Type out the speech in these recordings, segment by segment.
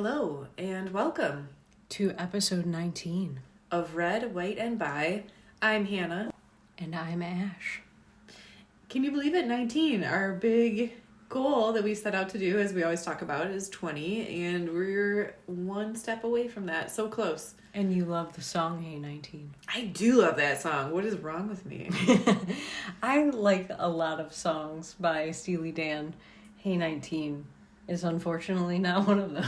Hello, and welcome to episode 19 of Red, White, and Bi. I'm Hannah. And I'm Ash. Can you believe it? 19. Our big goal that we set out to do, as we always talk about, is 20, and we're one step away from that. So close. And you love the song Hey 19. I do love that song. What is wrong with me? I like a lot of songs by Steely Dan. Hey 19 is unfortunately not one of them.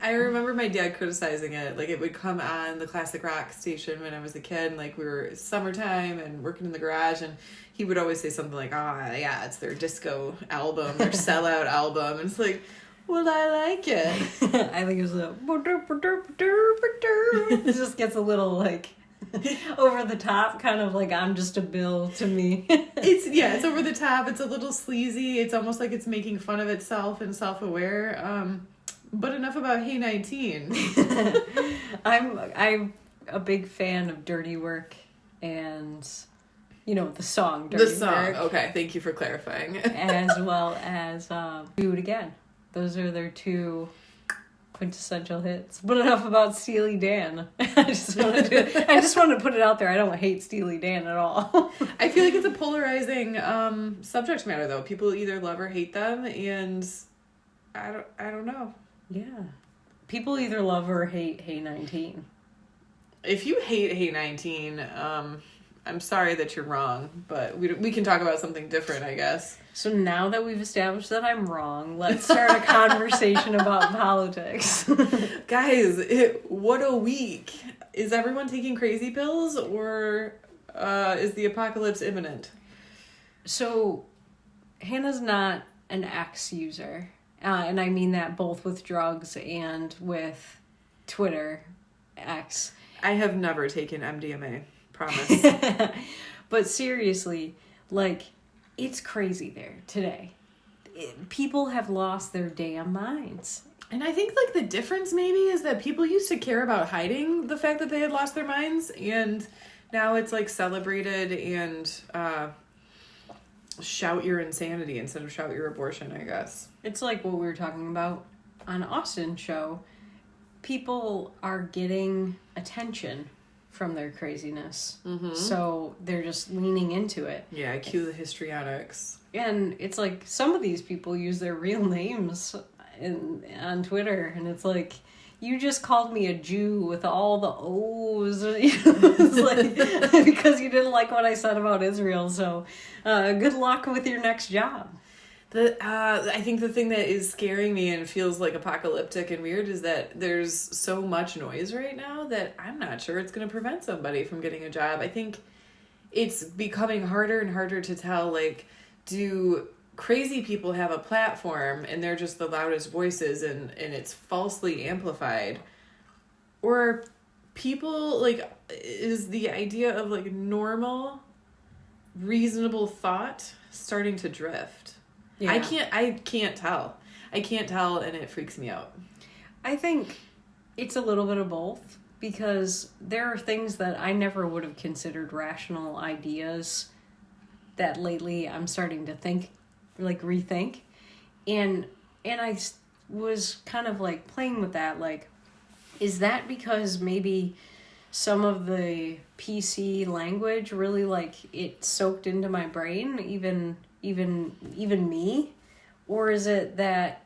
I remember my dad criticizing it. Like, it would come on the classic rock station when I was a kid, and like we were summertime and working in the garage, and he would always say something like, "Oh, yeah, it's their disco album, their sellout album." And it's like, well, I like it. I think it was it just gets a little like over the top, kind of like I'm just a bill to me. It's over the top. It's a little sleazy. It's almost like it's making fun of itself and self-aware. But enough about Hey 19. I'm a big fan of Dirty Work and, you know, the song Dirty Work. The song, okay, thank you for clarifying. As well as Do It Again. Those are their two quintessential hits. But enough about Steely Dan. I just wanted to put it out there. I don't hate Steely Dan at all. I feel like it's a polarizing subject matter, though. People either love or hate them, and I don't know. Yeah. People either love or hate Hey 19. If you hate Hey 19, I'm sorry that you're wrong, but we can talk about something different, I guess. So now that we've established that I'm wrong, let's start a conversation about politics. Guys, what a week. Is everyone taking crazy pills, or is the apocalypse imminent? So, Hannah's not an X user. And I mean that both with drugs and with Twitter, X. I have never taken MDMA, promise. But seriously, like, it's crazy there today. People have lost their damn minds. And I think, like, the difference maybe is that people used to care about hiding the fact that they had lost their minds, and now it's, like, celebrated and shout your insanity instead of shout your abortion, I guess. It's like what we were talking about on Austin's show. People are getting attention from their craziness. Mm-hmm. So they're just leaning into it. Yeah, cue the histrionics. And it's like some of these people use their real names on Twitter, and it's like, you just called me a Jew with all the O's, it's like, because you didn't like what I said about Israel. So good luck with your next job. I think the thing that is scaring me and feels like apocalyptic and weird is that there's so much noise right now that I'm not sure it's going to prevent somebody from getting a job. I think it's becoming harder and harder to tell, like, do crazy people have a platform and they're just the loudest voices and it's falsely amplified? Or people, like, is the idea of, like, normal, reasonable thought starting to drift? Yeah. I can't tell. I can't tell, and it freaks me out. I think it's a little bit of both, because there are things that I never would have considered rational ideas that lately I'm starting to think, like, rethink. And I was kind of, like, playing with that, like, is that because maybe some of the PC language really, like, it soaked into my brain, even me? Or is it that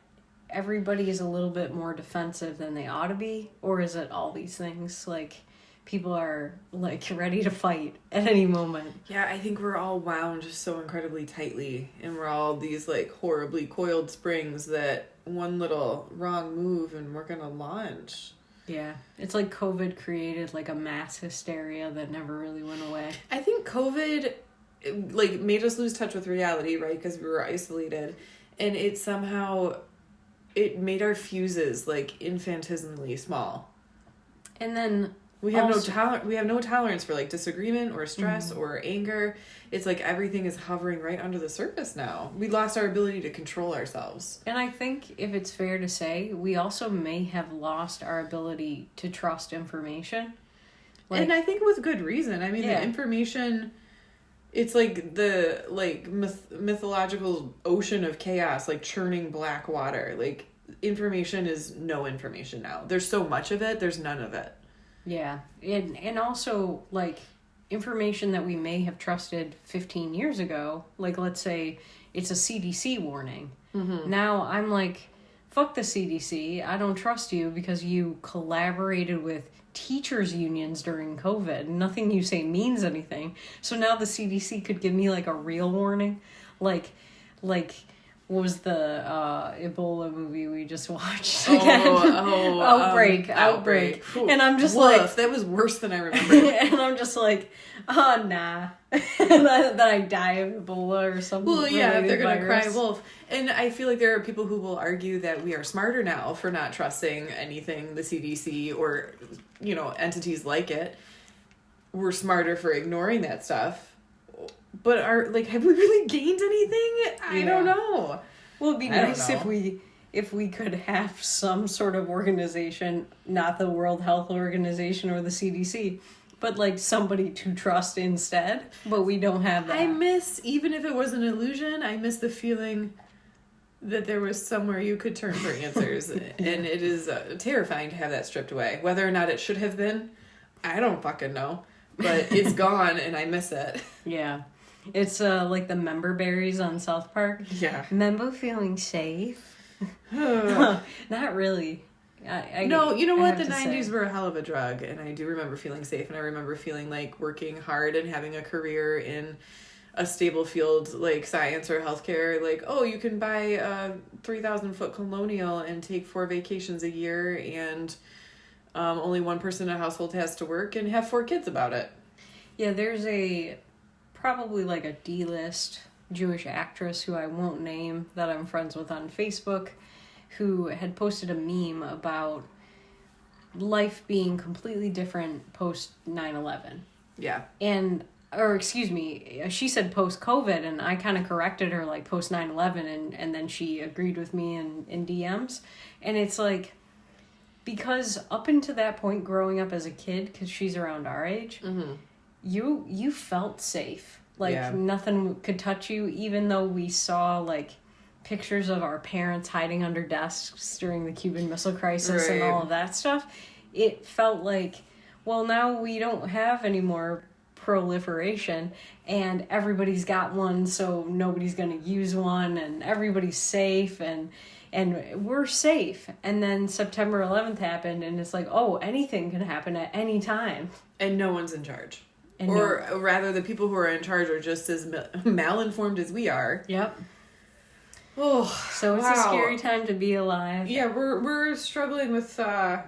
everybody is a little bit more defensive than they ought to be? Or is it all these things? Like, people are, like, ready to fight at any moment. Yeah, I think we're all wound so incredibly tightly, and we're all these, like, horribly coiled springs that one little wrong move and we're gonna launch. Yeah, it's like COVID created, like, a mass hysteria that never really went away. I think COVID, like, made us lose touch with reality, right? Because we were isolated, and it made our fuses, like, infinitesimally small. And then we have no tolerance for, like, disagreement or stress or anger. It's like everything is hovering right under the surface now. We lost our ability to control ourselves. And I think, if it's fair to say, we also may have lost our ability to trust information. Like, and I think with good reason. I mean, the information, it's like the, like, mythological ocean of chaos, like churning black water. Like, information is no information now. There's so much of it, there's none of it. Yeah. And also, like, information that we may have trusted 15 years ago, like, let's say it's a CDC warning. Mm-hmm. Now I'm like, fuck the CDC. I don't trust you because you collaborated with teachers unions during COVID. Nothing you say means anything. So now the CDC could give me like a real warning. Like what was the Ebola movie we just watched again? Outbreak. And I'm just like, that was worse than I remember. And I'm just like, oh, nah. And then I die of Ebola or something. Well, yeah, if they're going to cry wolf. And I feel like there are people who will argue that we are smarter now for not trusting anything the CDC or, you know, entities like it. We're smarter for ignoring that stuff. But have we really gained anything? I don't know. Well, it'd be nice if we could have some sort of organization, not the World Health Organization or the CDC, but like somebody to trust instead. But we don't have that. Even if it was an illusion, I miss the feeling that there was somewhere you could turn for answers. And it is terrifying to have that stripped away. Whether or not it should have been, I don't fucking know. But it's gone and I miss it. Yeah. It's like the member berries on South Park. Yeah. Member feeling safe? Not really. No, you know what? The 90s were a hell of a drug, and I do remember feeling safe, and I remember feeling like working hard and having a career in a stable field like science or healthcare. Like, oh, you can buy a 3,000-foot colonial and take 4 vacations a year, and only one person in a household has to work, and have 4 kids about it. Yeah, there's probably like a D-list Jewish actress who I won't name that I'm friends with on Facebook, who had posted a meme about life being completely different post 9/11. Yeah. She said post-COVID, and I kind of corrected her like post 9/11, and then she agreed with me in DMs. And it's like, because up until that point, growing up as a kid, because she's around our age, mm-hmm. you felt safe. Like, nothing could touch you, even though we saw, like, pictures of our parents hiding under desks during the Cuban Missile Crisis and all of that stuff. It felt like, well, now we don't have any more proliferation, and everybody's got one, so nobody's going to use one, and everybody's safe, and we're safe. And then September 11th happened, and it's like, oh, anything can happen at any time. And no one's in charge. Rather, the people who are in charge are just as malinformed as we are. Yep. Oh, so it's a scary time to be alive. Yeah, we're struggling with the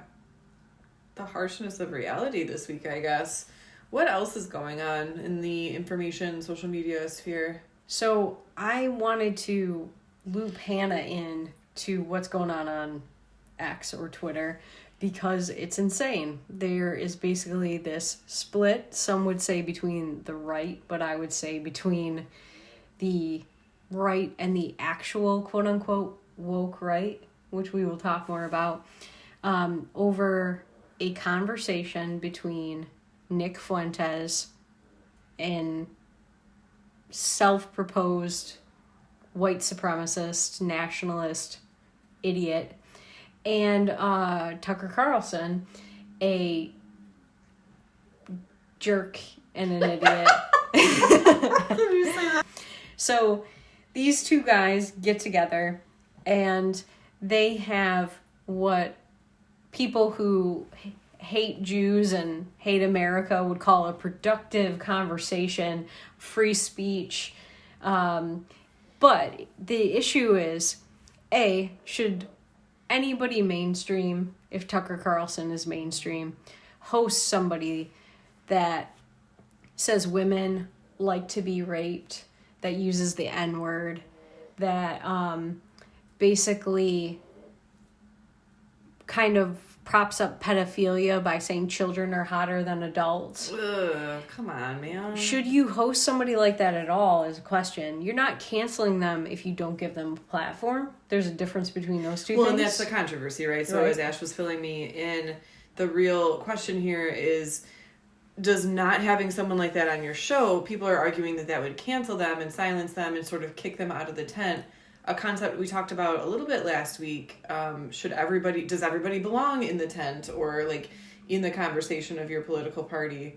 harshness of reality this week, I guess. What else is going on in the information social media sphere? So I wanted to loop Hannah in to what's going on X or Twitter, because it's insane. There is basically this split, some would say between the right, but I would say between the right and the actual quote-unquote woke right, which we will talk more about, over a conversation between Nick Fuentes, an self-proposed white supremacist, nationalist idiot, and Tucker Carlson, a jerk and an idiot. So these two guys get together, and they have what people who hate Jews and hate America would call a productive conversation, free speech. But the issue is, should anybody mainstream, if Tucker Carlson is mainstream, host somebody that says women like to be raped, that uses the N-word, that basically kind of props up pedophilia by saying children are hotter than adults? Ugh, come on, man. Should you host somebody like that at all is a question. You're not canceling them if you don't give them a platform. There's a difference between those two things. Well, and that's the controversy, right? So as Ash was filling me in, the real question here is, does not having someone like that on your show, people are arguing that would cancel them and silence them and sort of kick them out of the tent. a concept we talked about a little bit last week. Does everybody belong in the tent or like in the conversation of your political party?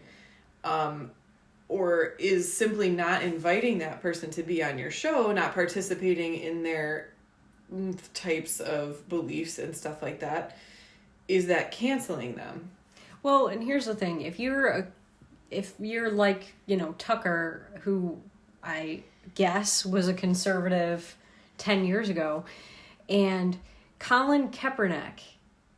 Or is simply not inviting that person to be on your show, not participating in their types of beliefs and stuff like that, is that canceling them? Well, and here's the thing. If you're like, Tucker, who I guess was a conservative 10 years ago, and Colin Kaepernick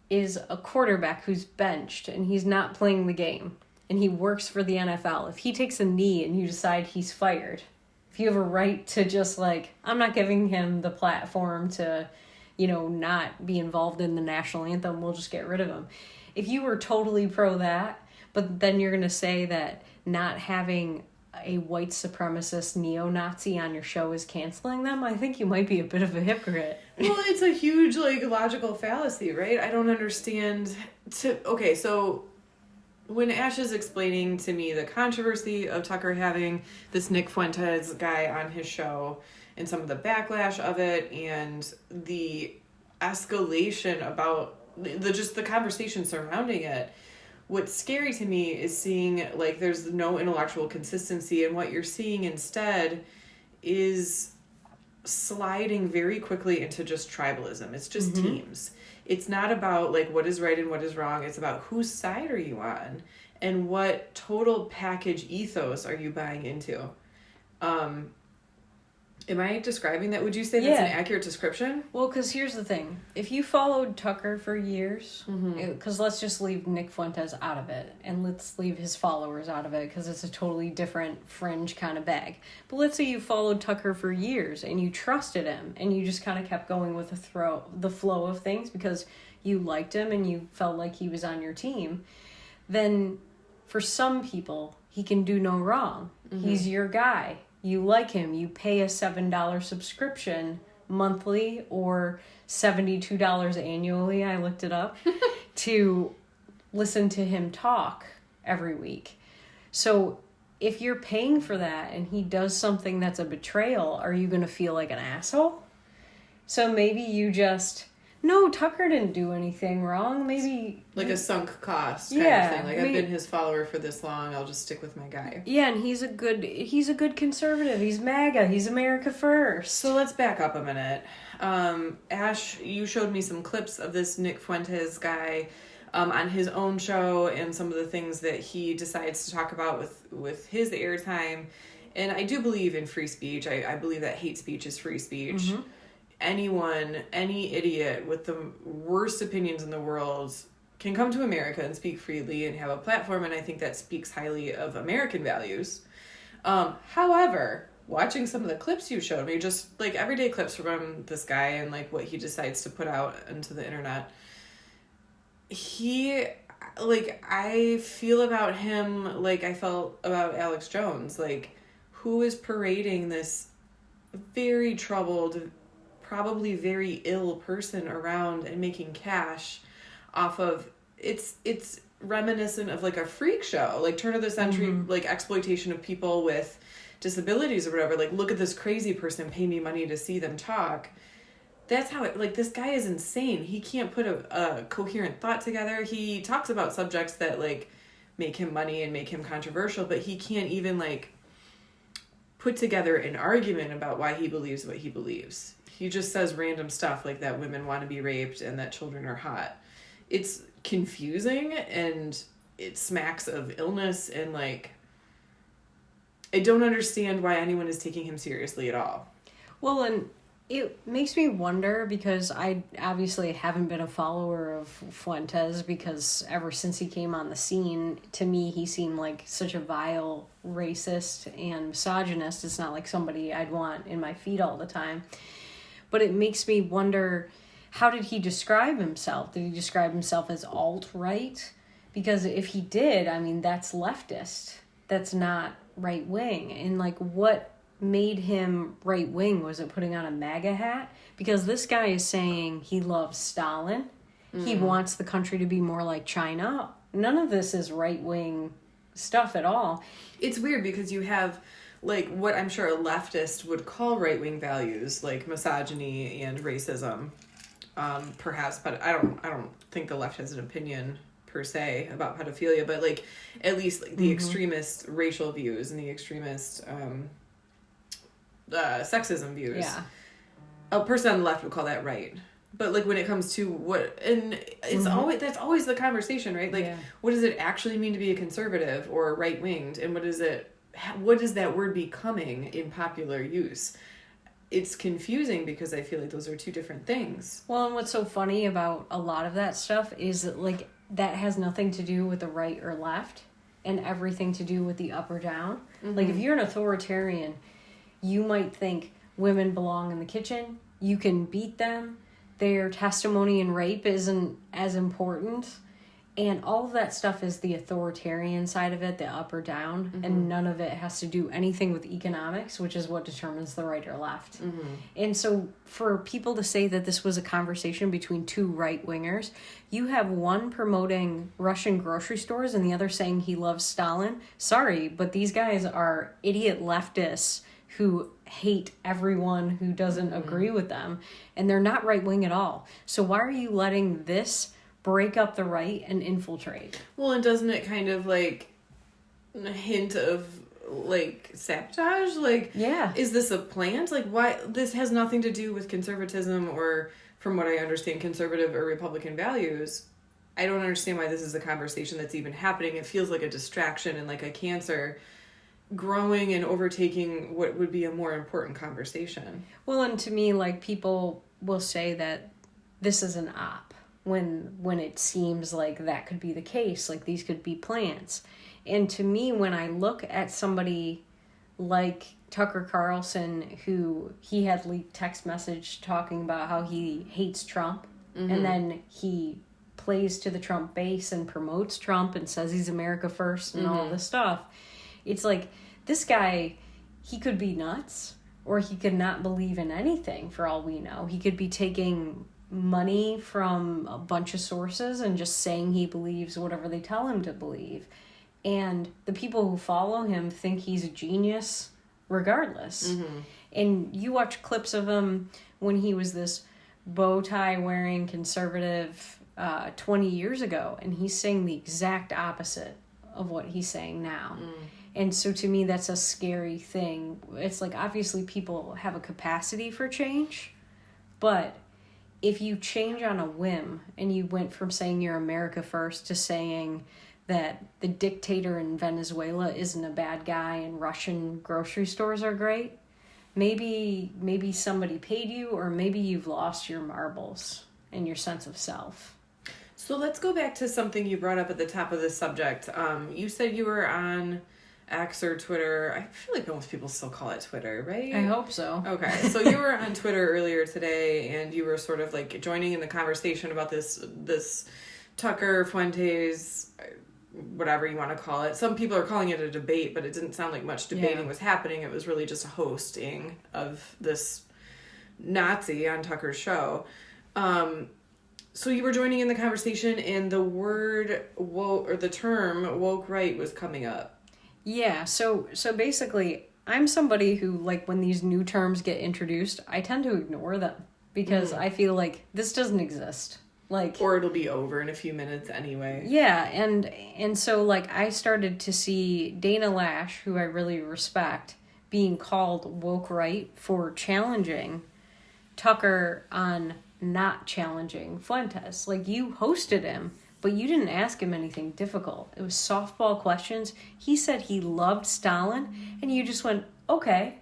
is a quarterback who's benched and he's not playing the game and he works for the NFL. If he takes a knee and you decide he's fired, if you have a right to just like, I'm not giving him the platform to, not be involved in the national anthem, we'll just get rid of him. If you were totally pro that, but then you're going to say that not having a white supremacist neo-Nazi on your show is canceling them, I think you might be a bit of a hypocrite. Well, it's a huge, logical fallacy, right? I don't understand. Okay, so when Ash is explaining to me the controversy of Tucker having this Nick Fuentes guy on his show and some of the backlash of it and the escalation about the conversation surrounding it, what's scary to me is seeing there's no intellectual consistency, and what you're seeing instead is sliding very quickly into just tribalism. It's just teams. It's not about what is right and what is wrong. It's about whose side are you on and what total package ethos are you buying into. Am I describing that? Would you say that's an accurate description? Well, because here's the thing. If you followed Tucker for years, because let's just leave Nick Fuentes out of it, and let's leave his followers out of it, because it's a totally different fringe kind of bag. But let's say you followed Tucker for years, and you trusted him, and you just kind of kept going with the flow of things because you liked him and you felt like he was on your team, then for some people, he can do no wrong. He's your guy. You like him. You pay a $7 subscription monthly or $72 annually, I looked it up, to listen to him talk every week. So if you're paying for that and he does something that's a betrayal, are you going to feel like an asshole? So maybe you just... No, Tucker didn't do anything wrong. Maybe... a sunk cost kind of thing. I've been his follower for this long, I'll just stick with my guy. Yeah, and he's a good conservative. He's MAGA. He's America first. So let's back up a minute. Ash, you showed me some clips of this Nick Fuentes guy on his own show and some of the things that he decides to talk about with his airtime. And I do believe in free speech. I believe that hate speech is free speech. Any idiot with the worst opinions in the world can come to America and speak freely and have a platform, and I think that speaks highly of American values. However, watching some of the clips you showed me, just everyday clips from this guy and what he decides to put out into the internet, I feel about him like I felt about Alex Jones, who is parading this very troubled, probably very ill person around and making cash off of it's reminiscent of a freak show, turn of the century exploitation of people with disabilities or whatever. Look at this crazy person, pay me money to see them talk. That's how it this guy is insane. He can't put a coherent thought together. He talks about subjects that make him money and make him controversial, but he can't even put together an argument about why he believes what he believes. He just says random stuff that women want to be raped and that children are hot. It's confusing and it smacks of illness and I don't understand why anyone is taking him seriously at all. Well, and it makes me wonder because I obviously haven't been a follower of Fuentes because ever since he came on the scene, to me, he seemed like such a vile racist and misogynist. It's not like somebody I'd want in my feed all the time. But it makes me wonder, how did he describe himself? Did he describe himself as alt-right? Because if he did, that's leftist. That's not right-wing. And, what made him right-wing? Was it putting on a MAGA hat? Because this guy is saying he loves Stalin. He wants the country to be more like China. None of this is right-wing stuff at all. It's weird because you have like what I'm sure a leftist would call right-wing values, like misogyny and racism, perhaps, but I don't think the left has an opinion per se about pedophilia, but like at least like the extremist racial views and the extremist sexism views. Yeah. A person on the left would call that right. But like when it comes to what, and it's that's always the conversation, right? Like what does it actually mean to be a conservative or right-winged, and what is that word becoming in popular use? It's confusing because I feel like those are two different things. Well, and what's so funny about a lot of that stuff is that like that has nothing to do with the right or left and everything to do with the up or down. Like if you're an authoritarian, you might think women belong in the kitchen, you can beat them, their testimony in rape isn't as important, and all of that stuff is the authoritarian side of it, the up or down, and none of it has to do anything with economics, which is what determines the right or left. And so for people to say that this was a conversation between two right-wingers, you have one promoting Russian grocery stores and the other saying he loves Stalin. Sorry, but these guys are idiot leftists who hate everyone who doesn't agree with them, and they're not right-wing at all. So why are you letting this break up the right and infiltrate? Well, and doesn't it kind of like a hint of like sabotage? Like, yeah, is this a plant? Like, why? This has nothing to do with conservatism or, from what I understand, conservative or Republican values. I don't understand why this is a conversation that's even happening. It feels like a distraction and like a cancer growing and overtaking what would be a more important conversation. Well, and to me, like, people will say that this is an op when it seems like that could be the case, like these could be plants. And to me, when I look at somebody like Tucker Carlson, who he had leaked text message talking about how he hates Trump, and then he plays to the Trump base and promotes Trump and says he's America first and all this stuff. It's like, this guy, he could be nuts, or he could not believe in anything for all we know. He could be taking money from a bunch of sources and just saying he believes whatever they tell him to believe. And the people who follow him think he's a genius regardless. And you watch clips of him when he was this bow tie wearing conservative 20 years ago, and he's saying the exact opposite of what he's saying now. And so to me, that's a scary thing. It's like, obviously people have a capacity for change, but if you change on a whim and you went from saying you're America first to saying that the dictator in Venezuela isn't a bad guy and Russian grocery stores are great, maybe somebody paid you, or maybe you've lost your marbles and your sense of self. So let's go back to something you brought up at the top of this subject. You said you were on X or Twitter. I feel like most people still call it Twitter, right? I hope so. Okay, so you were on Twitter earlier today, and you were sort of like joining in the conversation about this Tucker Fuentes, whatever you want to call it. Some people are calling it a debate, but it didn't sound like much debating was happening. It was really just a hosting of this Nazi on Tucker's show. So you were joining in the conversation, and the word woke, or the term woke right, was coming up. Yeah, so basically, I'm somebody who, like, when these new terms get introduced, I tend to ignore them because I feel like this doesn't exist. Like, or it'll be over in a few minutes anyway. Yeah, and so, like, I started to see Dana Loesch, who I really respect, being called woke right for challenging Tucker on not challenging Fuentes. Like, you hosted him, but you didn't ask him anything difficult. It was softball questions. He said he loved Stalin, and you just went, okay,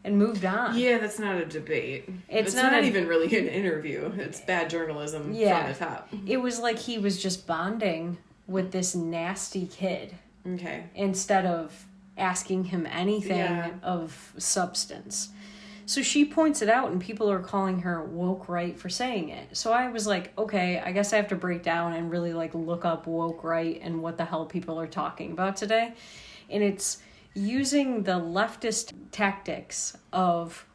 and moved on. Yeah, that's not a debate. It's not even really an interview. It's bad journalism from the top. It was like he was just bonding with this nasty kid. Okay. Instead of asking him anything of substance. So she points it out, and people are calling her woke right for saying it. So I was like, okay, I guess I have to break down and really, like, look up woke right and what the hell people are talking about today. And it's using the leftist tactics of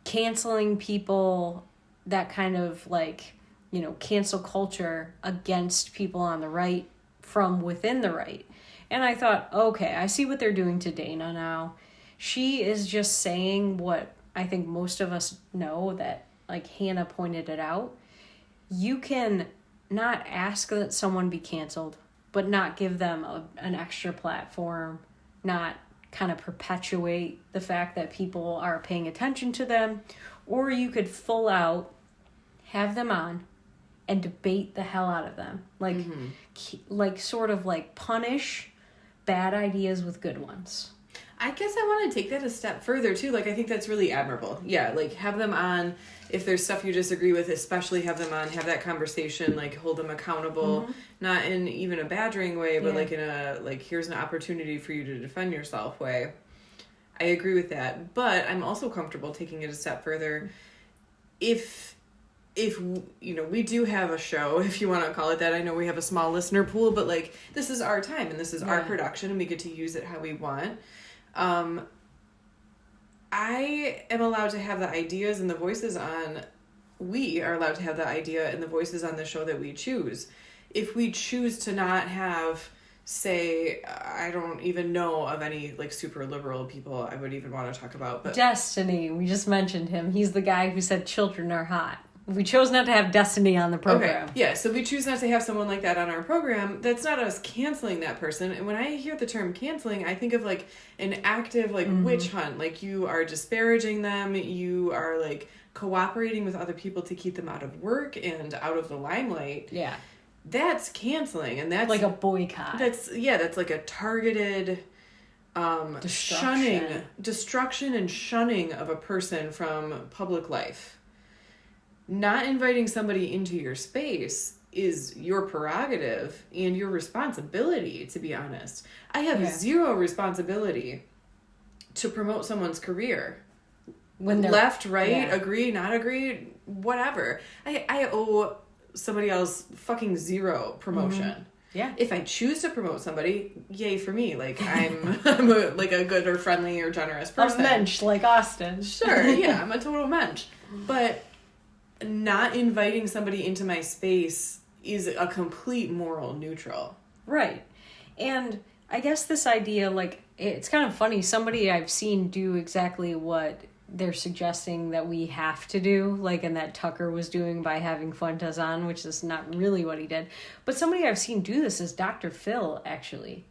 canceling people, that kind of, like, you know, cancel culture against people on the right from within the right. And I thought, okay, I see what they're doing to Dana now. she is just saying what I think most of us know, that, like Hannah pointed it out. You can not ask that someone be canceled, but not give them an extra platform, not kind of perpetuate the fact that people are paying attention to them. Or you could full out have them on and debate the hell out of them. Like, like sort of like punish bad ideas with good ones. I guess I want to take that a step further too. Like, I think that's really admirable. Yeah, like have them on. If there's stuff you disagree with, especially have them on, have that conversation, like hold them accountable, not in even a badgering way, but like in a, like, here's an opportunity for you to defend yourself way. I agree with that. But I'm also comfortable taking it a step further. If you know, we do have a show, if you want to call it that. I know we have a small listener pool, but like, this is our time and this is our production and we get to use it how we want. I am allowed to have the ideas and the voices on, we are allowed to have the idea and the voices on the show that we choose. If we choose to not have, say, I don't even know of any like super liberal people I would even want to talk about. But Destiny, we just mentioned him. He's the guy who said children are hot. We chose not to have Destiny on the program. Okay, yeah, so we choose not to have someone like that on our program. That's not us canceling that person. And when I hear the term canceling, I think of like an active like witch hunt. Like, you are disparaging them. You are like cooperating with other people to keep them out of work and out of the limelight. Yeah. That's canceling, and that's like a boycott. That's like a targeted destruction and shunning of a person from public life. Not inviting somebody into your space is your prerogative and your responsibility, to be honest. I have zero responsibility to promote someone's career. When they're left, right, agree, not agree, whatever. I owe somebody else fucking zero promotion. Yeah. If I choose to promote somebody, yay for me. Like, I'm like a good or friendly or generous person. A mensch like Austin. Sure, yeah, I'm a total mensch. But not inviting somebody into my space is a complete moral neutral. Right. And I guess this idea, like, it's kind of funny. Somebody I've seen do exactly what they're suggesting that we have to do, like, and that Tucker was doing by having Fuentes on, which is not really what he did. But somebody I've seen do this is Dr. Phil, actually.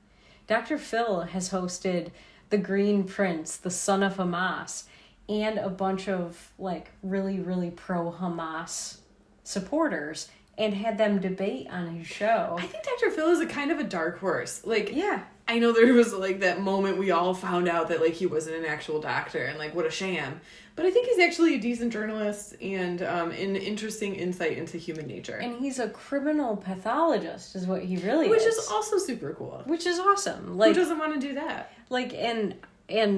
Dr. Phil has hosted The Green Prince, The Son of Hamas, and a bunch of, like, really, really pro-Hamas supporters, and had them debate on his show. I think Dr. Phil is a kind of a dark horse. Like, yeah. I know there was, like, that moment we all found out that, like, he wasn't an actual doctor, and, like, what a sham. But I think he's actually a decent journalist and an interesting insight into human nature. And he's a criminal pathologist, is what he really Which is also super cool. Which is awesome. Like, who doesn't want to do that? Like, and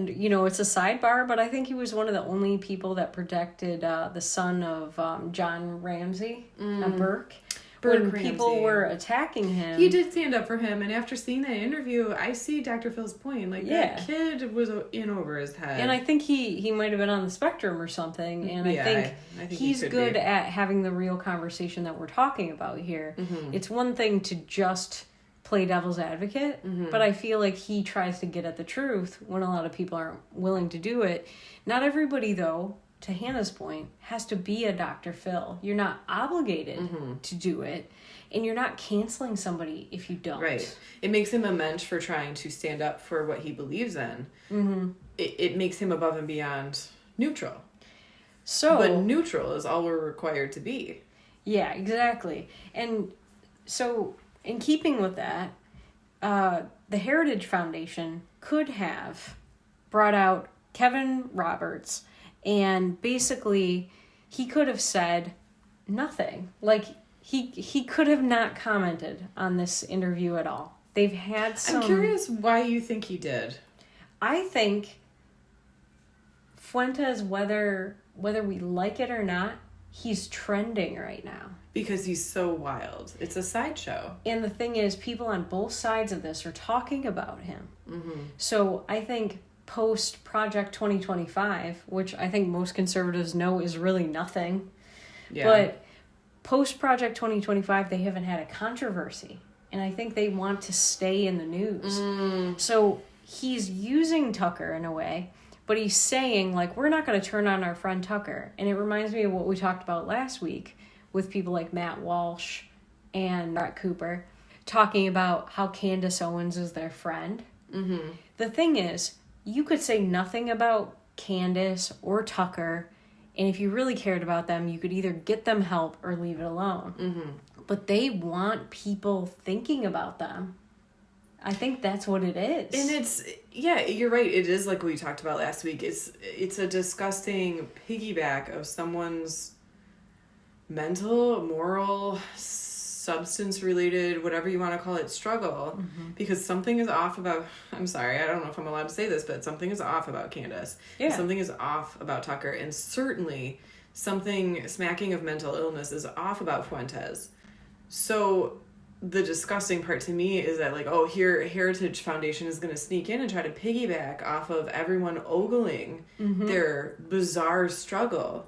you know, it's a sidebar, but I think he was one of the only people that protected the son of John Ramsey, Burke. When Ramsey. People were attacking him. He did stand up for him, and after seeing that interview, I see Dr. Phil's point. Like, that kid was in over his head. And I think he might have been on the spectrum or something, and I think he's good at having the real conversation that we're talking about here. Mm-hmm. It's one thing to just play devil's advocate, but I feel like he tries to get at the truth when a lot of people aren't willing to do it. Not everybody, though, to Hannah's point, has to be a Dr. Phil. You're not obligated to do it, and you're not canceling somebody if you don't. Right. It makes him a mensch for trying to stand up for what he believes in. Mm-hmm. It makes him above and beyond neutral. But neutral is all we're required to be. Yeah, exactly. And so, in keeping with that, the Heritage Foundation could have brought out Kevin Roberts, and basically he could have said nothing. Like, he could have not commented on this interview at all. They've had some... I'm curious why you think he did. I think Fuentes, whether we like it or not, he's trending right now. Because he's so wild. It's a sideshow. And the thing is, people on both sides of this are talking about him. Mm-hmm. So I think post Project 2025, which I think most conservatives know is really nothing. Yeah. But post Project 2025, they haven't had a controversy. And I think they want to stay in the news. So he's using Tucker in a way. But he's saying, like, we're not going to turn on our friend Tucker. And it reminds me of what we talked about last week with people like Matt Walsh and Brett Cooper talking about how Candace Owens is their friend. Mm-hmm. The thing is, you could say nothing about Candace or Tucker, and if you really cared about them, you could either get them help or leave it alone. Mm-hmm. But they want people thinking about them. I think that's what it is. And it's, yeah, you're right. It is like we talked about last week. It's a disgusting piggyback of someone's mental, moral, substance-related, whatever you want to call it, struggle. Mm-hmm. Because something is off about, I'm sorry, I don't know if I'm allowed to say this, but something is off about Candace. Yeah. Something is off about Tucker. And certainly something smacking of mental illness is off about Fuentes. So the disgusting part to me is that, like, oh, here Heritage Foundation is going to sneak in and try to piggyback off of everyone ogling their bizarre struggle.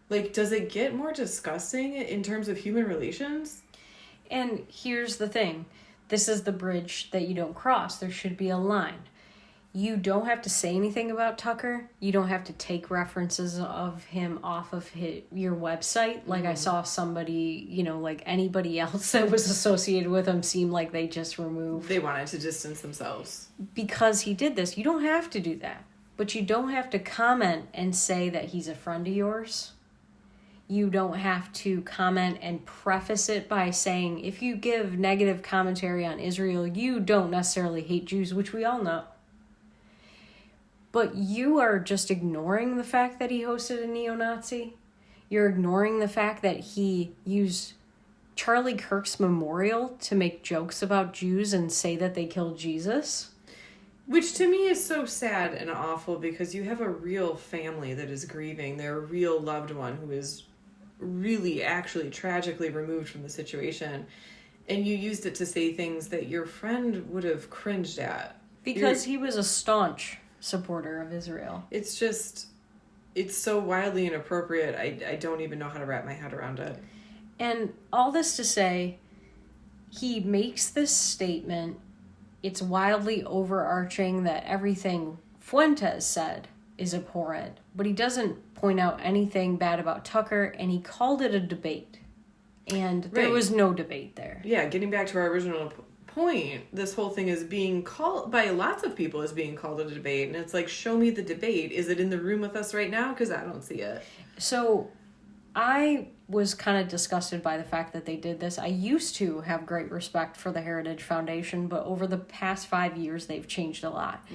Like, does it get more disgusting in terms of human relations? And here's the thing. This is the bridge that you don't cross. There should be a line. You don't have to say anything about Tucker. You don't have to take references of him off of your website. Like I saw somebody, like anybody else that was associated with him seemed like they just removed. They wanted to distance themselves. Because he did this. You don't have to do that. But you don't have to comment and say that he's a friend of yours. You don't have to comment and preface it by saying, if you give negative commentary on Israel, you don't necessarily hate Jews, which we all know. But you are just ignoring the fact that he hosted a neo-Nazi. You're ignoring the fact that he used Charlie Kirk's memorial to make jokes about Jews and say that they killed Jesus. Which to me is so sad and awful, because you have a real family that is grieving their real loved one who is really actually tragically removed from the situation. And you used it to say things that your friend would have cringed at. Because he was a staunch supporter of Israel. It's just, it's so wildly inappropriate. I don't even know how to wrap my head around it. And all this to say, he makes this statement. It's wildly overarching that everything Fuentes said is abhorrent, but he doesn't point out anything bad about Tucker, and he called it a debate. And there was no debate there. Yeah, getting back to our original point, this whole thing is being called by lots of people as being called a debate, and it's like, show me the debate. Is it in the room with us right now? Because I don't see it. So I was kind of disgusted by the fact that they did this. I used to have great respect for the Heritage Foundation, but over the past 5 years they've changed a lot.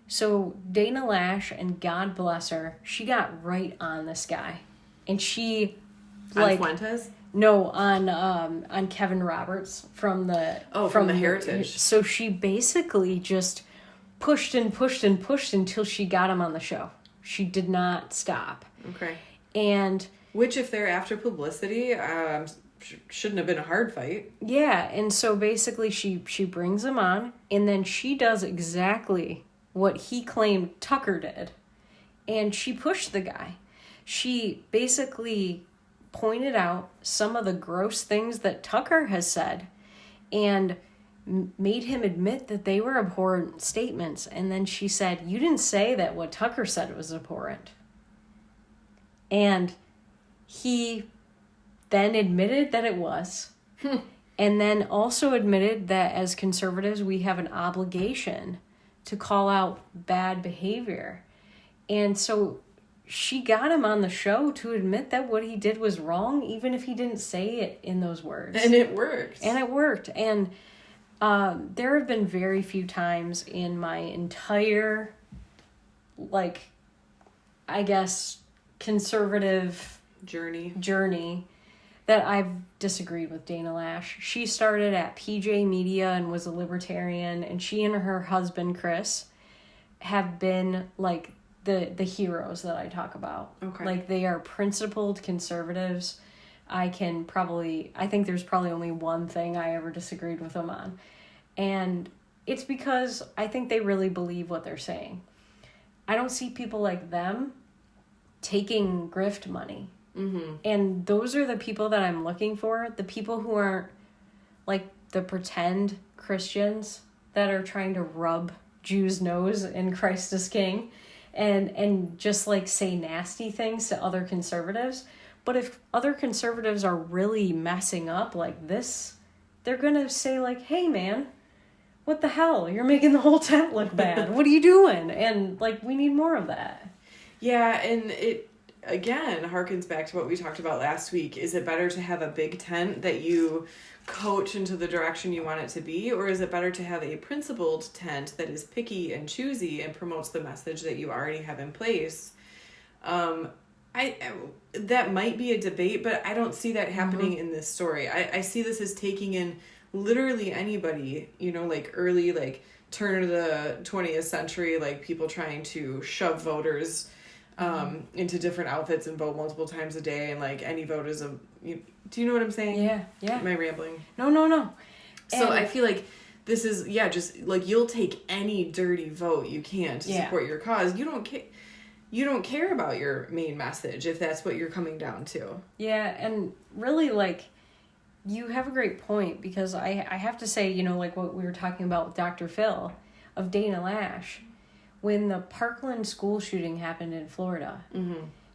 So Dana Loesch, and God bless her, she got right on this guy, and she On Fuentes? No, on Kevin Roberts from the from the Heritage. So she basically just pushed and pushed and pushed until she got him on the show. She did not stop. Okay. And which, if they're after publicity, shouldn't have been a hard fight. Yeah, and so basically she brings him on, and then she does exactly what he claimed Tucker did, and she pushed the guy. She basically pointed out some of the gross things that Tucker has said and made him admit that they were abhorrent statements. And then she said, you didn't say that what Tucker said was abhorrent. And he then admitted that it was. And then also admitted that as conservatives, we have an obligation to call out bad behavior. And so she got him on the show to admit that what he did was wrong, even if he didn't say it in those words. And it worked. And there have been very few times in my entire, I guess, conservative journey that I've disagreed with Dana Loesch. She started at PJ Media and was a libertarian, and she and her husband, Chris, have been, the heroes that I talk about. Okay. They are principled conservatives. I think there's probably only one thing I ever disagreed with them on. And it's because I think they really believe what they're saying. I don't see people like them taking grift money. Mm-hmm. And those are the people that I'm looking for. The people who aren't the pretend Christians that are trying to rub Jews' nose in Christ is King. and just like say nasty things to other conservatives. But if other conservatives are really messing up like this, they're going to say like, hey man, what the hell? You're making the whole tent look bad. What are you doing? And like, we need more of that. Yeah. And it, again, harkens back to what we talked about last week. Is it better to have a big tent that you coach into the direction you want it to be? Or is it better to have a principled tent that is picky and choosy and promotes the message that you already have in place? That might be a debate, but I don't see that happening in this story. I see this as taking in literally anybody, like early, like turn of the 20th century, like people trying to shove voters into different outfits and vote multiple times a day, and like any vote is do you know what I'm saying? Yeah. Am I rambling? No. So I feel like this is, just like you'll take any dirty vote you can to support your cause. You don't care about your main message if that's what you're coming down to. Yeah, and really, like, you have a great point, because I have to say, like what we were talking about with Dr. Phil of Dana Loesch, when the Parkland school shooting happened in Florida,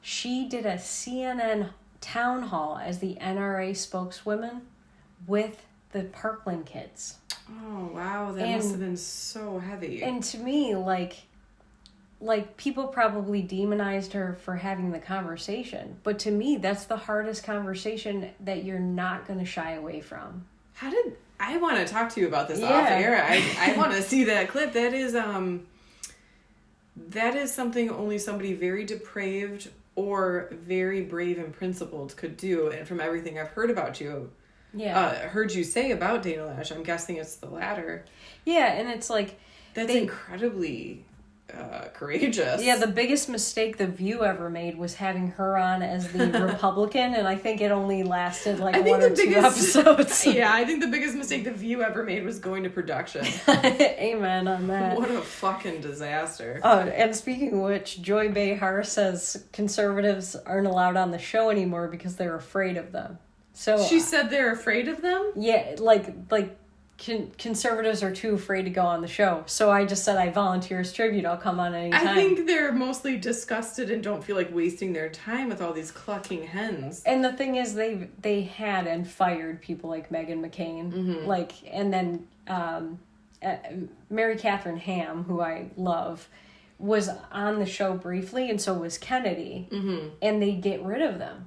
she did a CNN town hall as the NRA spokeswoman with the Parkland kids. Oh, wow, that must have been so heavy. And to me, like people probably demonized her for having the conversation, but to me that's the hardest conversation that you're not going to shy away from. I want to talk to you about this off air. I want to see that clip. That is something only somebody very depraved or very brave and principled could do. And from everything I've heard about you, heard you say about Dana Loesch, I'm guessing it's the latter. Yeah, and it's like that's incredibly courageous. Yeah, the biggest mistake The View ever made was having her on as the Republican, and I think it only lasted like one or two episodes. Yeah, I think the biggest mistake The View ever made was going to production. Amen on that. What a fucking disaster. And speaking of which, Joy Behar says conservatives aren't allowed on the show anymore because they're afraid of them. So she said they're afraid of them? Yeah, like conservatives are too afraid to go on the show. So I just said I volunteer as tribute. I'll come on anytime. I think they're mostly disgusted and don't feel like wasting their time with all these clucking hens. And the thing is, they had and fired people like Meghan McCain, and then Mary Catherine Ham, who I love, was on the show briefly, and so was Kennedy, and they get rid of them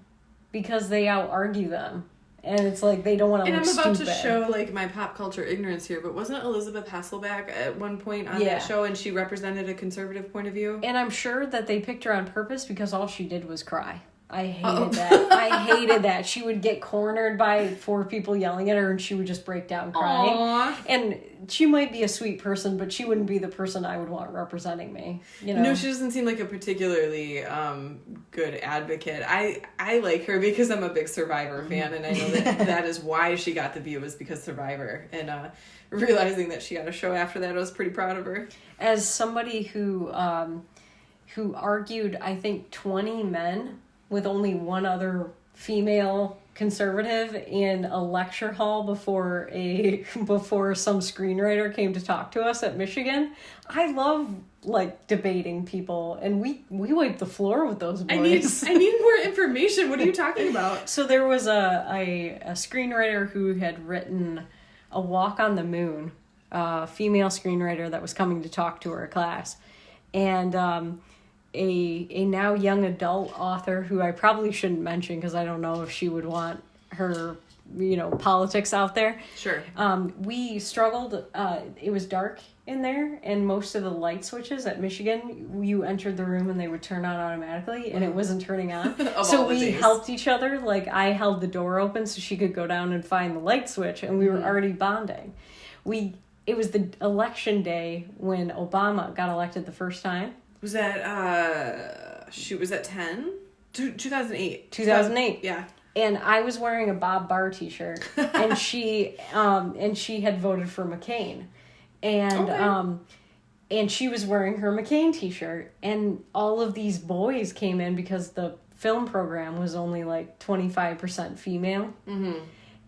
because they out-argue them. And it's like they don't want to look stupid. And I'm about to show like my pop culture ignorance here, but wasn't Elizabeth Hasselbeck at one point on that show, and she represented a conservative point of view? And I'm sure that they picked her on purpose because all she did was cry. I hated that. I hated that. She would get cornered by 4 people yelling at her, and she would just break down crying. Aww. And she might be a sweet person, but she wouldn't be the person I would want representing me. No, she doesn't seem like a particularly good advocate. I like her because I'm a big Survivor fan, and I know that is why she got The View, is because Survivor. And realizing that she got a show after that, I was pretty proud of her. As somebody who argued, I think, 20 men with only one other female conservative in a lecture hall before some screenwriter came to talk to us at Michigan. I love like debating people, and we wiped the floor with those boys. I need more information. What are you talking about? So there was a screenwriter who had written A Walk on the Moon, a female screenwriter that was coming to talk to her class, and a now young adult author who I probably shouldn't mention because I don't know if she would want her, politics out there. Sure. We struggled. It was dark in there, and most of the light switches at Michigan, you entered the room and they would turn on automatically, and it wasn't turning on. So we helped each other. Like, I held the door open so she could go down and find the light switch, and we were already bonding. It was the election day when Obama got elected the first time. Was that, was that 10? 2008. 2008. Yeah. And I was wearing a Bob Barr t-shirt, and she had voted for McCain. And, and she was wearing her McCain t-shirt, and all of these boys came in because the film program was only like 25% female. Mm-hmm.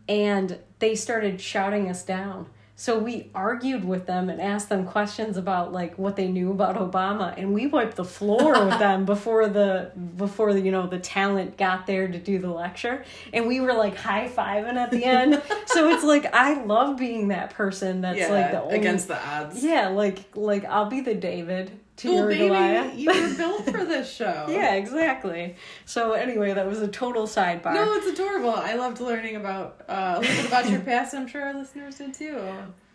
And they started shouting us down So we argued with them and asked them questions about like what they knew about Obama, and we wiped the floor with them before the the talent got there to do the lecture, and we were like high-fiving at the end. So it's like I love being that person that's like the only, against the odds. Yeah, like I'll be the David to your baby, Goliath. You were built for this show. Yeah, exactly. So anyway, that was a total sidebar. No, it's adorable. I loved learning about a little bit about your past. I'm sure our listeners did too.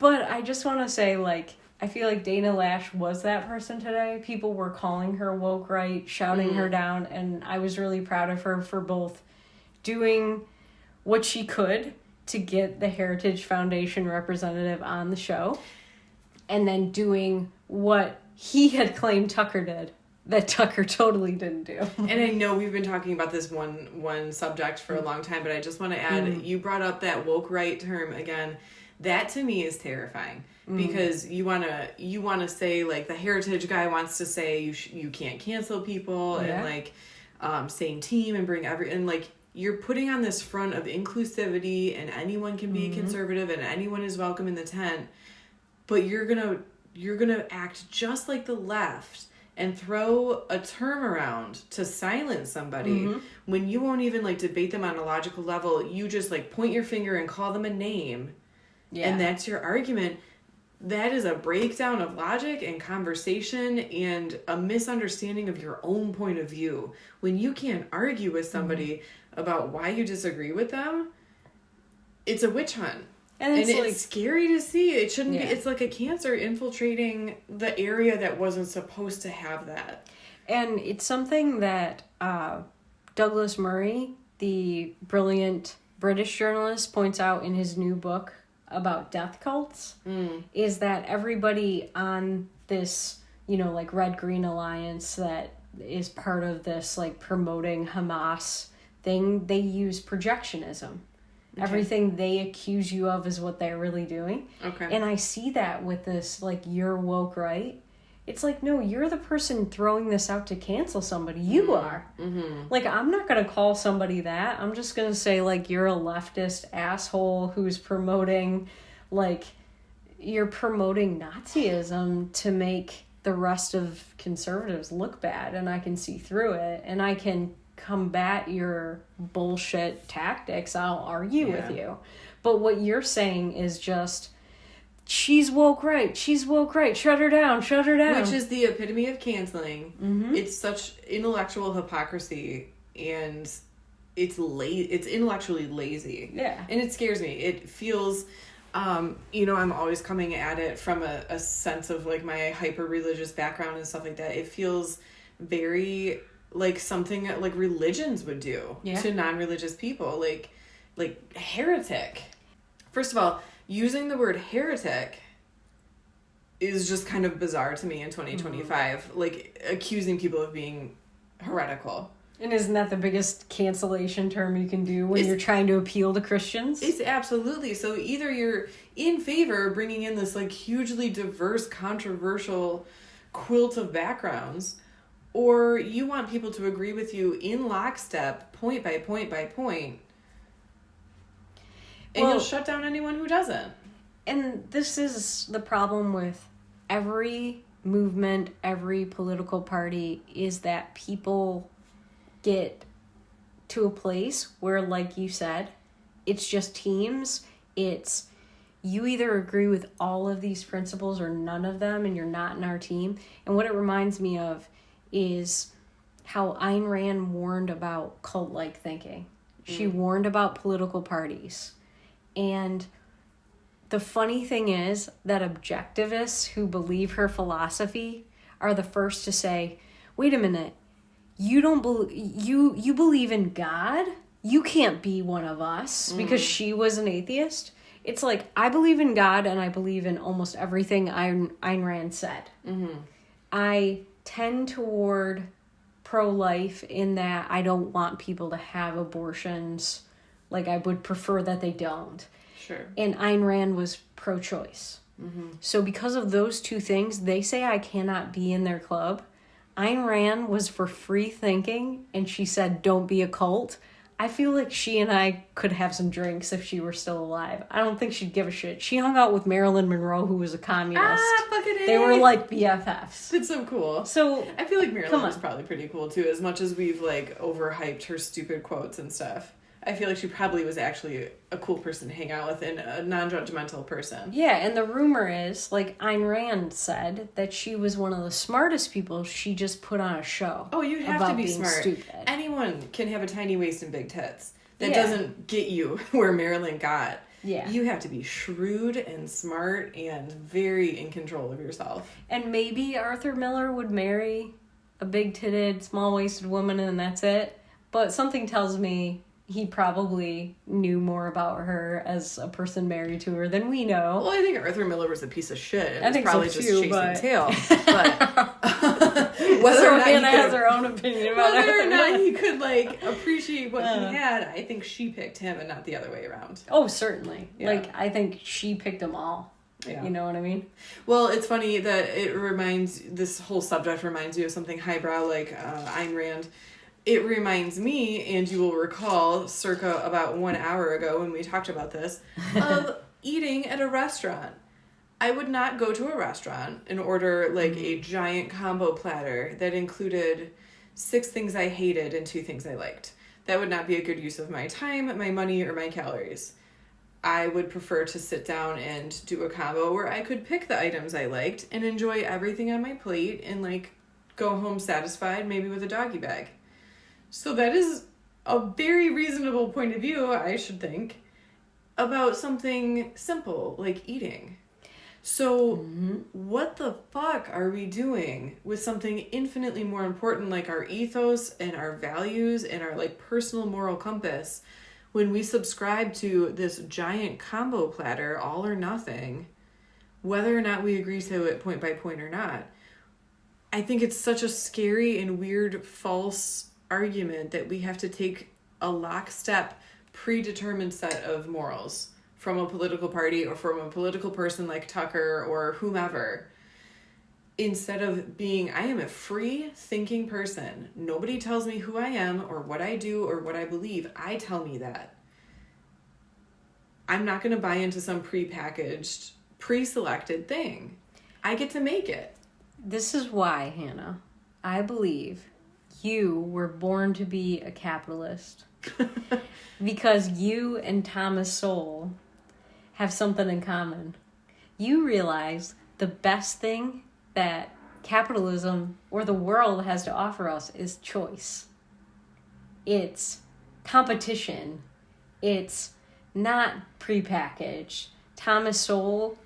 But I just want to say, like, I feel like Dana Loesch was that person today. People were calling her woke right, shouting her down, and I was really proud of her for both doing what she could to get the Heritage Foundation representative on the show, and then doing what he had claimed Tucker did, that Tucker totally didn't do. And I know we've been talking about this one subject for a long time, but I just want to add, you brought up that woke right term again. That to me is terrifying because you want to say like the heritage guy wants to say you can't cancel people and like same team and bring and like you're putting on this front of inclusivity and anyone can be conservative and anyone is welcome in the tent, but you're gonna act just like the left and throw a term around to silence somebody when you won't even like debate them on a logical level. You just like point your finger and call them a name. Yeah. And that's your argument. That is a breakdown of logic and conversation and a misunderstanding of your own point of view. When you can't argue with somebody about why you disagree with them, it's a witch hunt. And it's like, scary to see. It shouldn't be. It's like a cancer infiltrating the area that wasn't supposed to have that. And it's something that Douglas Murray, the brilliant British journalist, points out in his new book about death cults, is that everybody on this, like Red-Green Alliance that is part of this, like, promoting Hamas thing, they use projectionism. Okay. Everything they accuse you of is what they're really doing. Okay. And I see that with this, like, you're woke, right? It's like, no, you're the person throwing this out to cancel somebody. You are. Mm-hmm. Like, I'm not going to call somebody that. I'm just going to say, like, you're a leftist asshole who's promoting, like, you're promoting Nazism to make the rest of conservatives look bad. And I can see through it. And I can combat your bullshit tactics. I'll argue with you. But what you're saying is just... she's woke right, shut her down. Which is the epitome of canceling. Mm-hmm. It's such intellectual hypocrisy, and it's intellectually lazy. Yeah. And it scares me. It feels, I'm always coming at it from a sense of, like, my hyper-religious background and stuff like that. It feels very, like, something that, like, religions would do to non-religious people. Like heretic. First of all, using the word heretic is just kind of bizarre to me in 2025. Like, accusing people of being heretical. And isn't that the biggest cancellation term you can do when you're trying to appeal to Christians? It's absolutely. So either you're in favor of bringing in this, like, hugely diverse, controversial quilt of backgrounds, or you want people to agree with you in lockstep, point by point by point. And you'll shut down anyone who doesn't. And this is the problem with every movement, every political party, is that people get to a place where, like you said, it's just teams. It's you either agree with all of these principles or none of them, and you're not in our team. And what it reminds me of is how Ayn Rand warned about cult-like thinking. She warned about political parties. And the funny thing is that objectivists who believe her philosophy are the first to say, wait a minute, you believe in God? You can't be one of us, because she was an atheist. It's like, I believe in God and I believe in almost everything Ayn Rand said. Mm-hmm. I tend toward pro-life in that I don't want people to have abortions. Like, I would prefer that they don't. Sure. And Ayn Rand was pro-choice. Mm-hmm. So because of those two things, they say I cannot be in their club. Ayn Rand was for free thinking, and she said, don't be a cult. I feel like she and I could have some drinks if she were still alive. I don't think she'd give a shit. She hung out with Marilyn Monroe, who was a communist. Fucking A. They were like BFFs. It's so cool. So I feel like Marilyn was probably pretty cool too, as much as we've like overhyped her stupid quotes and stuff. I feel like she probably was actually a cool person to hang out with and a non-judgmental person. Yeah, and the rumor is, like Ayn Rand said, that she was one of the smartest people. She just put on a show. Oh, you have to be smart. Stupid. Anyone can have a tiny waist and big tits. That Yeah. doesn't get you where Marilyn got. Yeah. You have to be shrewd and smart and very in control of yourself. And maybe Arthur Miller would marry a big-titted, small-waisted woman and that's it. But something tells me he probably knew more about her as a person married to her than we know. Well, I think Arthur Miller was a piece of shit. And I think probably so just too, chasing but... tail. But whether or not Hannah has her own opinion about whether or Arthur not Miller. he could like appreciate what he had, I think she picked him and not the other way around. Oh, certainly. Yeah. Like, I think she picked them all. Yeah. You know what I mean? Well, it's funny that this whole subject reminds you of something highbrow like Ayn Rand. It reminds me, and you will recall, circa about 1 hour ago when we talked about this, of eating at a restaurant. I would not go to a restaurant and order like a giant combo platter that included 6 things I hated and 2 things I liked. That would not be a good use of my time, my money, or my calories. I would prefer to sit down and do a combo where I could pick the items I liked and enjoy everything on my plate and like go home satisfied, maybe with a doggy bag. So that is a very reasonable point of view, I should think, about something simple like eating. So what the fuck are we doing with something infinitely more important like our ethos and our values and our like personal moral compass when we subscribe to this giant combo platter, all or nothing, whether or not we agree to it point by point or not? I think it's such a scary and weird false argument that we have to take a lockstep predetermined set of morals from a political party or from a political person like Tucker or whomever, instead of being, I am a free thinking person. Nobody tells me who I am or what I do or what I believe. I tell me that. I'm not going to buy into some prepackaged, pre-selected thing. I get to make it. This is why, Hannah, I believe you were born to be a capitalist. Because you and Thomas Sowell have something in common. You realize the best thing that capitalism or the world has to offer us is choice. It's competition. It's not prepackaged. Thomas Sowell,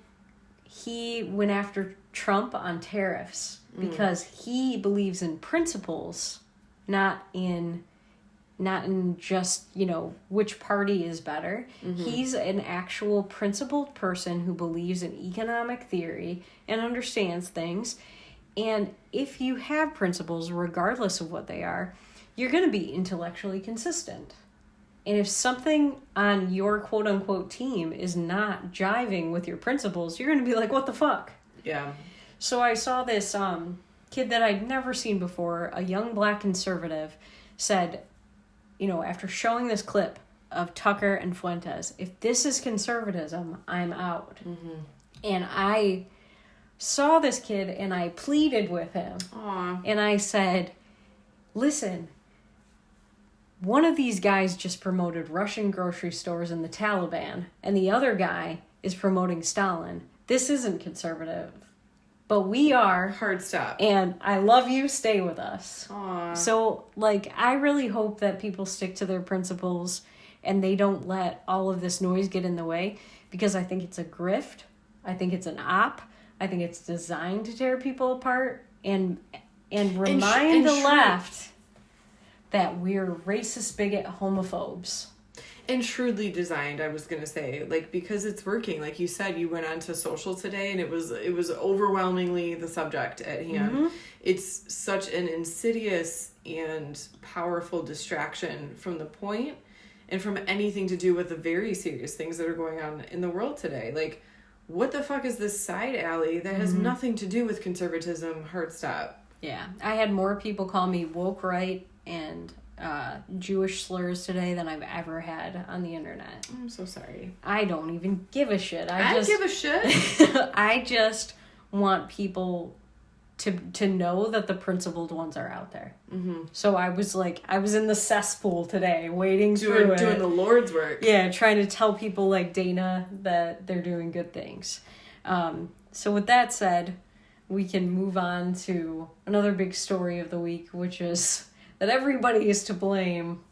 he went after Trump on tariffs because he believes in principles, not in just, which party is better. He's an actual principled person who believes in economic theory and understands things. And if you have principles, regardless of what they are, you're going to be intellectually consistent. And if something on your quote-unquote team is not jiving with your principles, you're going to be like, what the fuck? Yeah. So I saw this kid that I'd never seen before, a young black conservative, said, after showing this clip of Tucker and Fuentes, if this is conservatism, I'm out. And I saw this kid and I pleaded with him. Aww. And I said, listen, one of these guys just promoted Russian grocery stores and the Taliban, and the other guy is promoting Stalin. This isn't conservative. But we are. Hard stop. And I love you. Stay with us. Aww. So, I really hope that people stick to their principles and they don't let all of this noise get in the way, because I think it's a grift. I think it's an op. I think it's designed to tear people apart and remind the left that we're racist, bigot, homophobes. And shrewdly designed, I was going to say, because it's working. Like you said, you went on to social today and it was overwhelmingly the subject at hand. It's such an insidious and powerful distraction from the point and from anything to do with the very serious things that are going on in the world today. What the fuck is this side alley that has nothing to do with conservatism? Hard stop. Yeah. I had more people call me woke right and Jewish slurs today than I've ever had on the internet. I'm so sorry. I don't even give a shit. I give a shit. I just want people to know that the principled ones are out there. Mm-hmm. So I was in the cesspool today, wading through it. Doing the Lord's work. Yeah, trying to tell people like Dana that they're doing good things. So with that said, we can move on to another big story of the week, which is that everybody is to blame.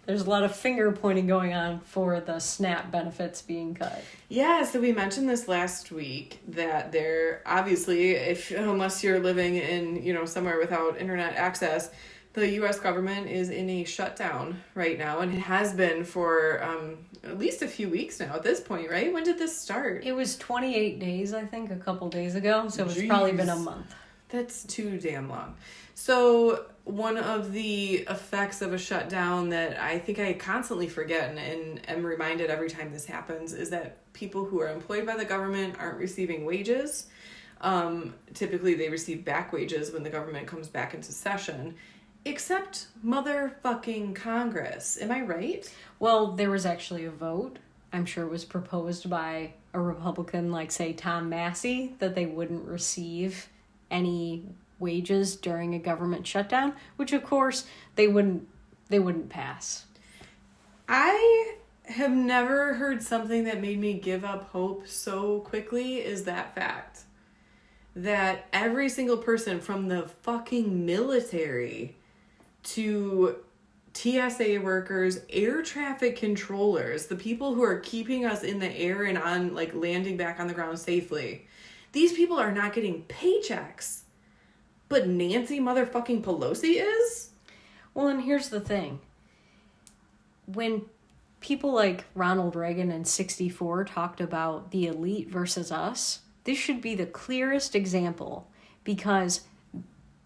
There's a lot of finger pointing going on for the SNAP benefits being cut. Yeah, so we mentioned this last week that there obviously, unless you're living in, somewhere without internet access, the U.S. government is in a shutdown right now, and it has been for at least a few weeks now at this point, right? When did this start? It was 28 days, I think, a couple days ago, so it's probably been a month. That's too damn long. So one of the effects of a shutdown that I think I constantly forget and am reminded every time this happens is that people who are employed by the government aren't receiving wages. Typically they receive back wages when the government comes back into session, except motherfucking Congress. Am I right? Well, there was actually a vote. I'm sure it was proposed by a Republican like, say, Tom Massey, that they wouldn't receive any wages during a government shutdown, which of course they wouldn't pass. I have never heard something that made me give up hope so quickly is that fact. That every single person from the fucking military to TSA workers, air traffic controllers, the people who are keeping us in the air and on landing back on the ground safely, these people are not getting paychecks. But Nancy motherfucking Pelosi is? Well, and here's the thing. When people like Ronald Reagan in 1964 talked about the elite versus us, this should be the clearest example, because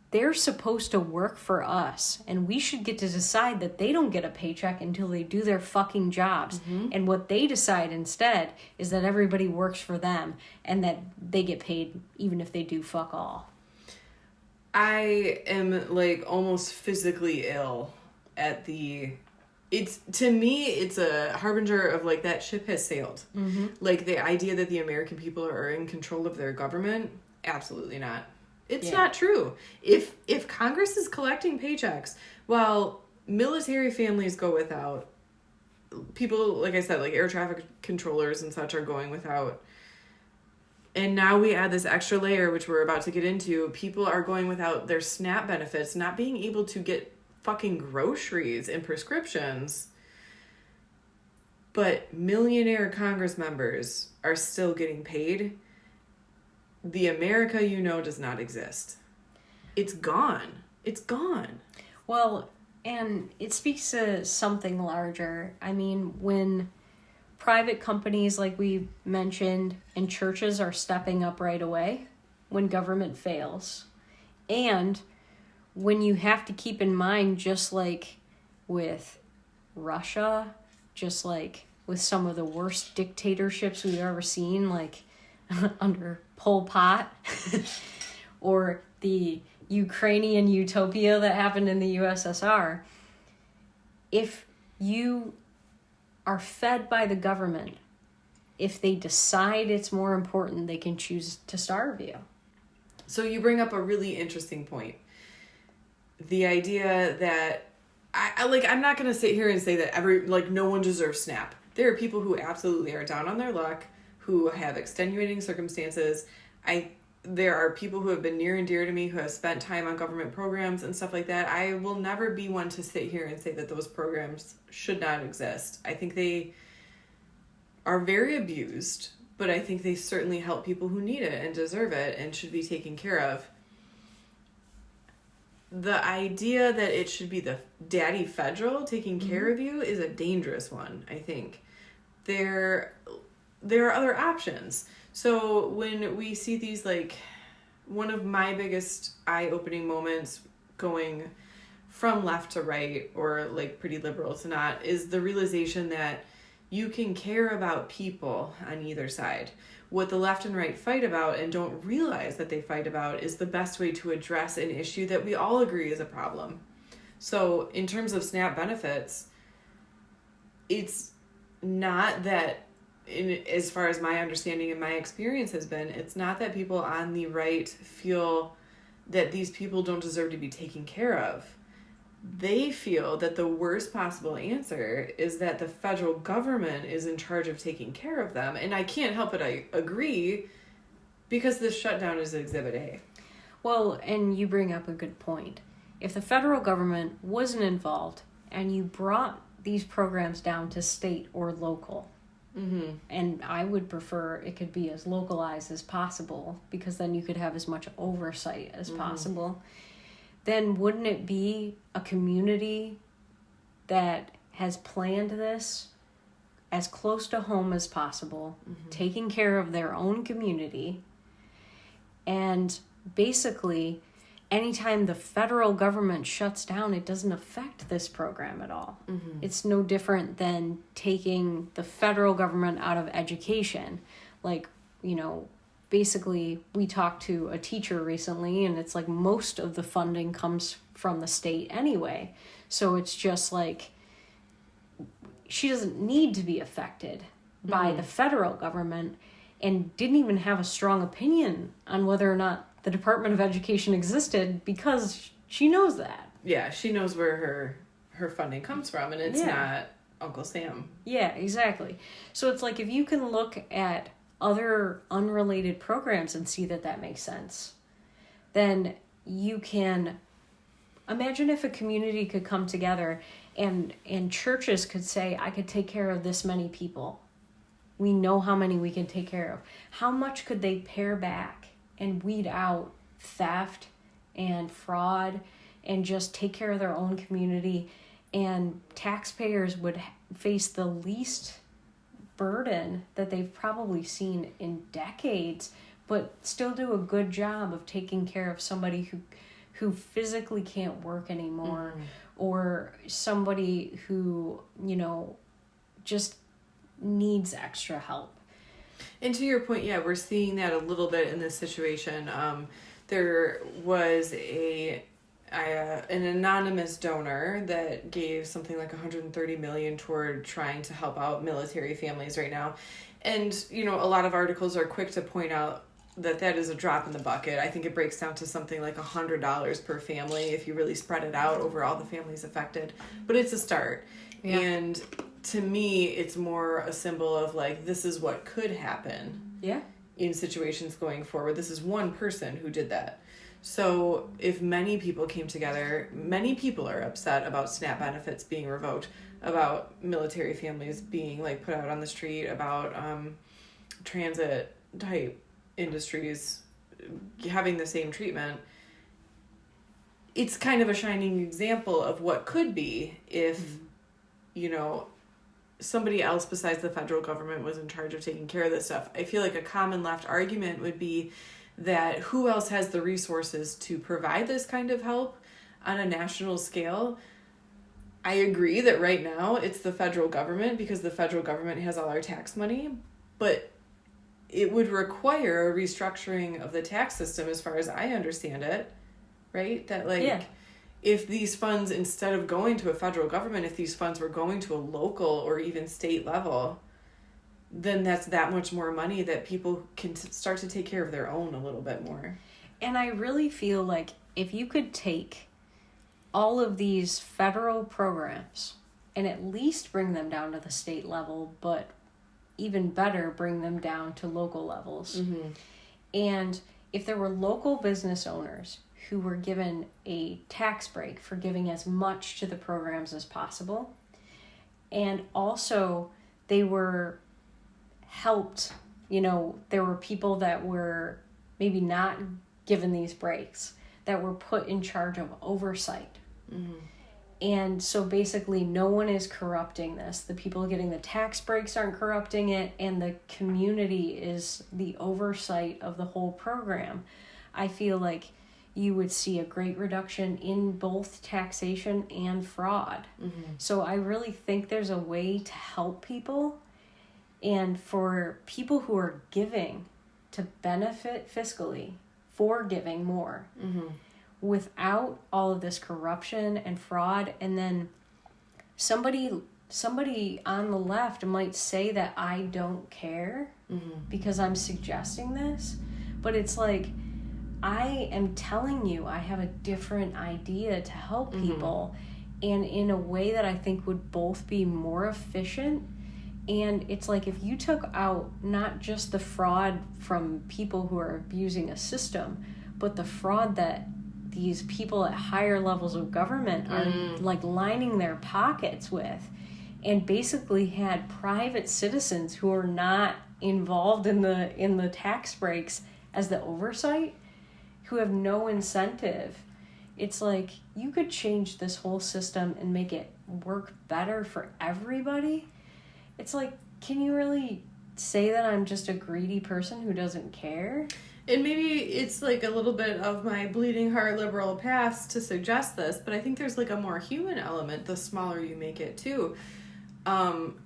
they're supposed to work for us, and we should get to decide that they don't get a paycheck until they do their fucking jobs. Mm-hmm. And what they decide instead is that everybody works for them and that they get paid even if they do fuck all. I am almost physically ill at to me it's a harbinger of that ship has sailed. Mm-hmm. The idea that the American people are in control of their government, absolutely not. It's not true. If Congress is collecting paychecks while military families go without, people, like I said, air traffic controllers and such are going without, and now we add this extra layer, which we're about to get into, people are going without their SNAP benefits, not being able to get fucking groceries and prescriptions, but millionaire Congress members are still getting paid. The America does not exist. It's gone. It's gone. Well, and it speaks to something larger. I mean, when private companies, like we mentioned, and churches are stepping up right away when government fails, and when you have to keep in mind, just like with Russia, just like with some of the worst dictatorships we've ever seen, under Pol Pot, or the Ukrainian utopia that happened in the USSR, if you are fed by the government, if they decide it's more important, they can choose to starve you. So you bring up a really interesting point. The idea that I'm not going to sit here and say that no one deserves SNAP. There are people who absolutely are down on their luck, who have extenuating circumstances. There are people who have been near and dear to me who have spent time on government programs and stuff like that. I will never be one to sit here and say that those programs should not exist. I think they are very abused, but I think they certainly help people who need it and deserve it and should be taken care of. The idea that it should be the daddy federal taking care of you is a dangerous one, I think. There are other options. So when we see these, one of my biggest eye-opening moments going from left to right, or pretty liberal to not, is the realization that you can care about people on either side. What the left and right fight about and don't realize that they fight about is the best way to address an issue that we all agree is a problem. So in terms of SNAP benefits, it's not that, as far as my understanding and my experience has been, it's not that people on the right feel that these people don't deserve to be taken care of. They feel that the worst possible answer is that the federal government is in charge of taking care of them. And I can't help but I agree, because this shutdown is Exhibit A. Well, and you bring up a good point. If the federal government wasn't involved and you brought these programs down to state or local, and I would prefer it could be as localized as possible, because then you could have as much oversight as possible, then wouldn't it be a community that has planned this as close to home as possible, taking care of their own community, and basically anytime the federal government shuts down, it doesn't affect this program at all. It's no different than taking the federal government out of education. Like, basically we talked to a teacher recently, and it's like most of the funding comes from the state anyway. So it's just like she doesn't need to be affected by the federal government, and didn't even have a strong opinion on whether or not the Department of Education existed, because she knows that. Yeah, she knows where her funding comes from, and it's not Uncle Sam. Yeah, exactly. So it's like, if you can look at other unrelated programs and see that makes sense, then you can imagine if a community could come together and churches could say, I could take care of this many people. We know how many we can take care of. How much could they pare back and weed out theft and fraud and just take care of their own community, and taxpayers would face the least burden that they've probably seen in decades, but still do a good job of taking care of somebody who physically can't work anymore, or somebody who, just needs extra help. And to your point, we're seeing that a little bit in this situation. There was an anonymous donor that gave something like $130 million toward trying to help out military families right now. And, a lot of articles are quick to point out that is a drop in the bucket. I think it breaks down to something like $100 per family if you really spread it out over all the families affected. But it's a start. Yeah. And to me, it's more a symbol of like, this is what could happen in situations going forward. This is one person who did that. So if many people came together, many people are upset about SNAP benefits being revoked, about military families being like put out on the street, about transit type industries having the same treatment. It's kind of a shining example of what could be if, somebody else besides the federal government was in charge of taking care of this stuff. I feel like a common left argument would be that who else has the resources to provide this kind of help on a national scale? I agree that right now it's the federal government, because the federal government has all our tax money, but it would require a restructuring of the tax system as far as I understand it, right? That if these funds, instead of going to a federal government, if these funds were going to a local or even state level, then that's that much more money that people can start to take care of their own a little bit more. And I really feel like if you could take all of these federal programs and at least bring them down to the state level, but even better, bring them down to local levels. And if there were local business owners who were given a tax break for giving as much to the programs as possible, and also they were helped, there were people that were maybe not given these breaks that were put in charge of oversight. And so basically no one is corrupting this. The people getting the tax breaks aren't corrupting it, and the community is the oversight of the whole program. I feel like you would see a great reduction in both taxation and fraud. So I really think there's a way to help people, and for people who are giving to benefit fiscally for giving more. without all of this corruption and fraud, and then somebody on the left might say that I don't care because I'm suggesting this, but it's like, I am telling you I have a different idea to help people, and in a way that I think would both be more efficient. And it's like, if you took out not just the fraud from people who are abusing a system, but the fraud that these people at higher levels of government are like lining their pockets with, and basically had private citizens who are not involved in the tax breaks as the oversight, who have no incentive. It's like, you could change this whole system and make it work better for everybody. It's like, can you really say that I'm just a greedy person who doesn't care? And maybe it's like a little bit of my bleeding heart liberal past to suggest this, but I think there's like a more human element the smaller you make it too. I'm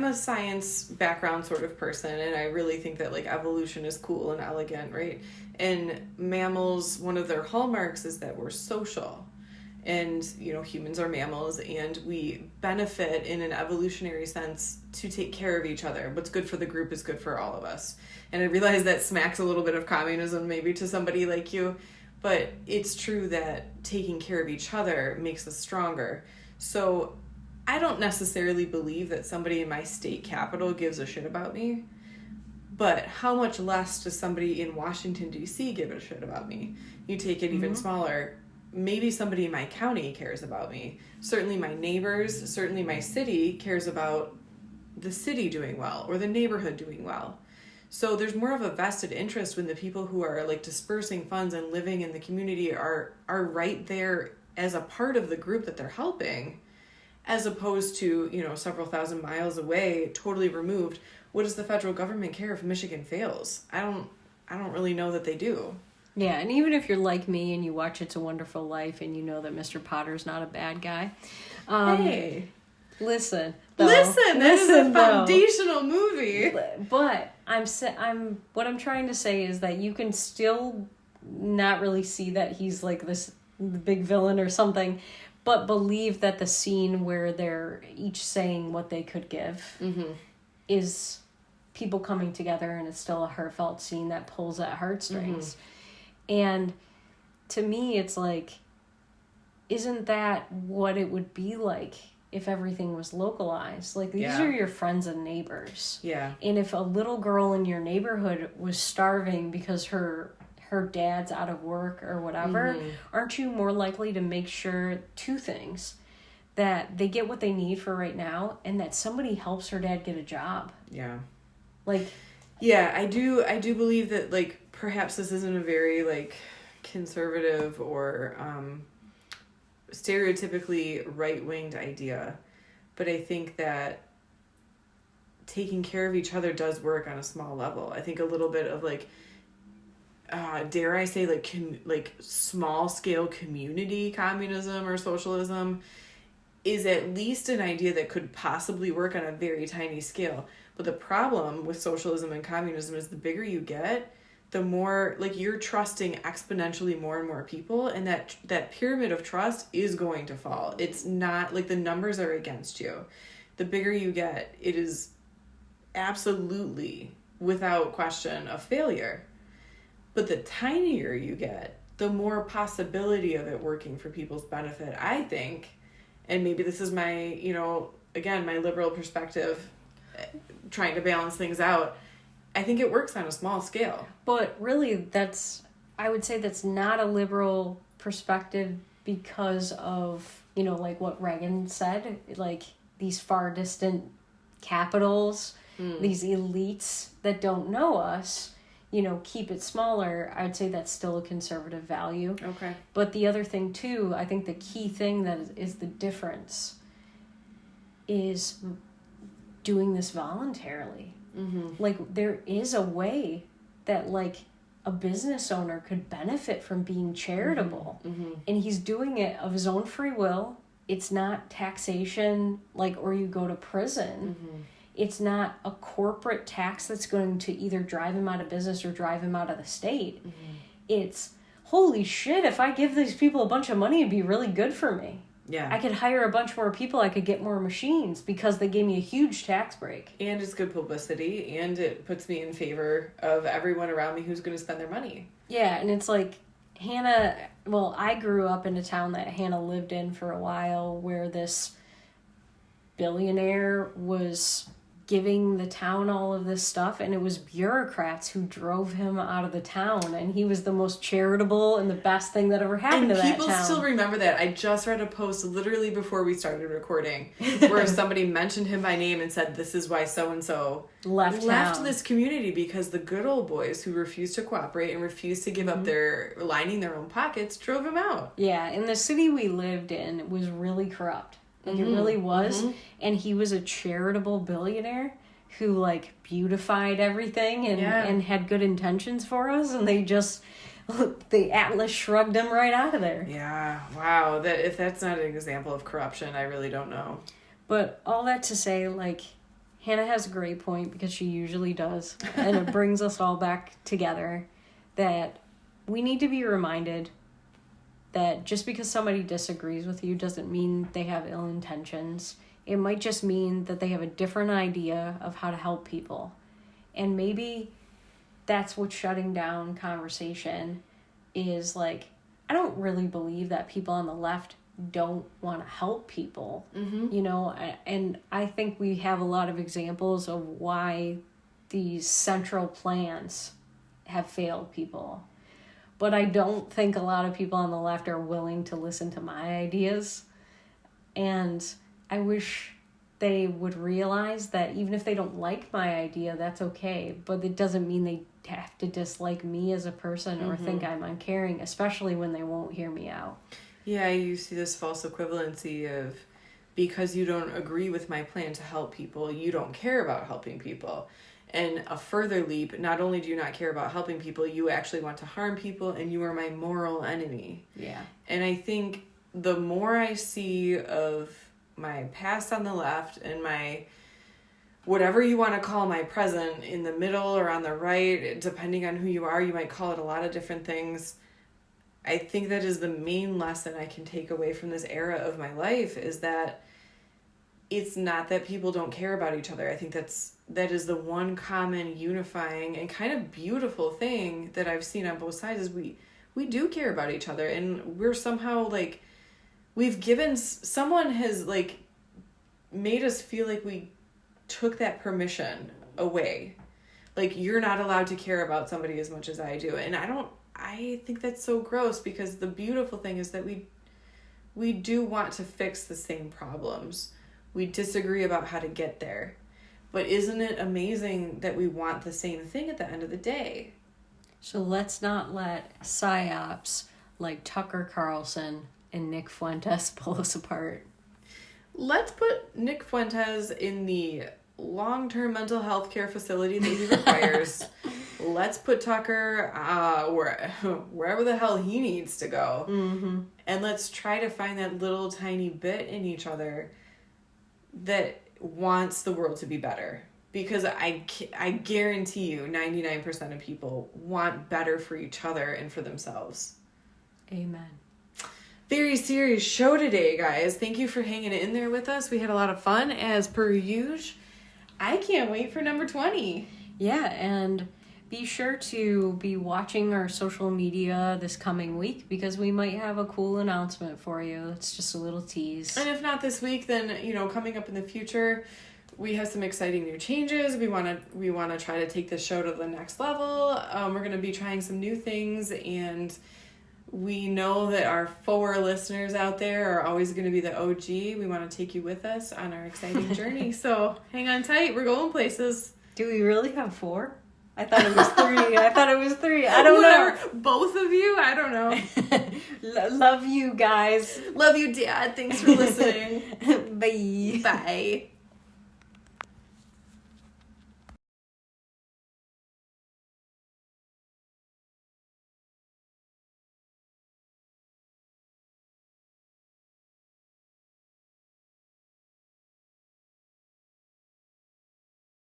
a science background sort of person, and I really think that like evolution is cool and elegant, right? And mammals, one of their hallmarks is that we're social. And, you know, humans are mammals, and we benefit in an evolutionary sense to take care of each other. What's good for the group is good for all of us. And I realize that smacks a little bit of communism maybe to somebody like you, but it's true that taking care of each other makes us stronger. So I don't necessarily believe that somebody in my state capital gives a shit about me, but how much less does somebody in Washington, D.C. give a shit about me? You take it even smaller. Maybe somebody in my county cares about me. Certainly my neighbors, certainly my city cares about the city doing well or the neighborhood doing well. So there's more of a vested interest when the people who are like dispersing funds and living in the community are right there as a part of the group that they're helping, as opposed to, you know, several thousand miles away, totally removed. What does the federal government care if Michigan fails? I don't really know that they do. Yeah, and even if you're like me and you watch It's a Wonderful Life and you know that Mr. Potter's not a bad guy. Hey. Listen, that is a foundational movie. But what I'm trying to say is that you can still not really see that he's like this big villain or something, but believe that the scene where they're each saying what they could give is people coming together, and it's still a heartfelt scene that pulls at heartstrings. And to me, it's like, isn't that what it would be like if everything was localized? Like, these are your friends and neighbors. Yeah. And if a little girl in your neighborhood was starving because her dad's out of work or whatever, aren't you more likely to make sure two things: that they get what they need for right now, and that somebody helps her dad get a job? Yeah. Like, yeah, I do believe that, like, perhaps this isn't a very, like, conservative or stereotypically right-winged idea, but I think that taking care of each other does work on a small level. I think a little bit of, like, dare I say, like small-scale community communism or socialism is at least an idea that could possibly work on a very tiny scale. But the problem with socialism and communism is the bigger you get, the more, like, you're trusting exponentially more and more people, and that pyramid of trust is going to fall. It's not, like, the numbers are against you. The bigger you get, it is absolutely, without question, a failure. But the tinier you get, the more possibility of it working for people's benefit, I think. And maybe this is my, you know, again, my liberal perspective, trying to balance things out. I think it works on a small scale. But really, I would say that's not a liberal perspective because of, you know, like what Reagan said, like these far distant capitals, these elites that don't know us, you know, keep it smaller. I'd say that's still a conservative value. Okay. But the other thing too, I think the key thing that is the difference is doing this voluntarily. Like, there is a way that, like, a business owner could benefit from being charitable. And he's doing it of his own free will. It's not taxation, like, or you go to prison. It's not a corporate tax that's going to either drive him out of business or drive him out of the state. It's holy shit, if I give these people a bunch of money, it'd be really good for me. Yeah. I could hire a bunch more people. I could get more machines because they gave me a huge tax break. And it's good publicity, and it puts me in favor of everyone around me who's going to spend their money. Yeah, and it's like Hannah, well, I grew up in a town that Hannah lived in for a while where this billionaire was giving the town all of this stuff, and it was bureaucrats who drove him out of the town, and he was the most charitable and the best thing that ever happened to that town. And people still remember that. I just read a post literally before we started recording where somebody mentioned him by name and said, this is why so-and-so left this community, because the good old boys who refused to cooperate and refused to give up their lining their own pockets drove him out. Yeah, and the city we lived in was really corrupt. Like, it really was. And he was a charitable billionaire who, like, beautified everything and had good intentions for us. And the Atlas shrugged him right out of there. Yeah, wow. If that's not an example of corruption, I really don't know. But all that to say, like, Hannah has a great point, because she usually does. And it brings us all back together, that we need to be reminded that just because somebody disagrees with you doesn't mean they have ill intentions. It might just mean that they have a different idea of how to help people. And maybe that's what's shutting down conversation is, like, I don't really believe that people on the left don't want to help people, you know, and I think we have a lot of examples of why these central plans have failed people. But I don't think a lot of people on the left are willing to listen to my ideas. And I wish they would realize that even if they don't like my idea, that's okay. But it doesn't mean they have to dislike me as a person or think I'm uncaring, especially when they won't hear me out. Yeah, you see this false equivalency of, because you don't agree with my plan to help people, you don't care about helping people. And a further leap, not only do you not care about helping people, you actually want to harm people, and you are my moral enemy. Yeah. And I think the more I see of my past on the left and my, whatever you want to call my present, in the middle or on the right, depending on who you are, you might call it a lot of different things. I think that is the main lesson I can take away from this era of my life, is that it's not that people don't care about each other. I think that is the one common unifying and kind of beautiful thing that I've seen on both sides, is we do care about each other, and we're somehow, like, someone has, like, made us feel like we took that permission away. Like, you're not allowed to care about somebody as much as I do. And I think that's so gross, because the beautiful thing is that we do want to fix the same problems. We disagree about how to get there. But isn't it amazing that we want the same thing at the end of the day? So let's not let psyops like Tucker Carlson and Nick Fuentes pull us apart. Let's put Nick Fuentes in the long-term mental health care facility that he requires. Let's put Tucker wherever the hell he needs to go. And let's try to find that little tiny bit in each other that wants the world to be better. Because I guarantee you 99% of people want better for each other and for themselves. Amen. Very serious show today, guys. Thank you for hanging in there with us. We had a lot of fun, as per usual. I can't wait for number 20. Yeah, and be sure to be watching our social media this coming week, because we might have a cool announcement for you. It's just a little tease. And if not this week, then, coming up in the future, we have some exciting new changes. We want to try to take this show to the next level. We're going to be trying some new things, and we know that our 4 listeners out there are always going to be the OG. We want to take you with us on our exciting journey. So hang on tight. We're going places. Do we really have 4? I thought it was 3. I don't know. Both of you? I don't know. Love you guys. Love you, Dad. Thanks for listening. Bye. Bye.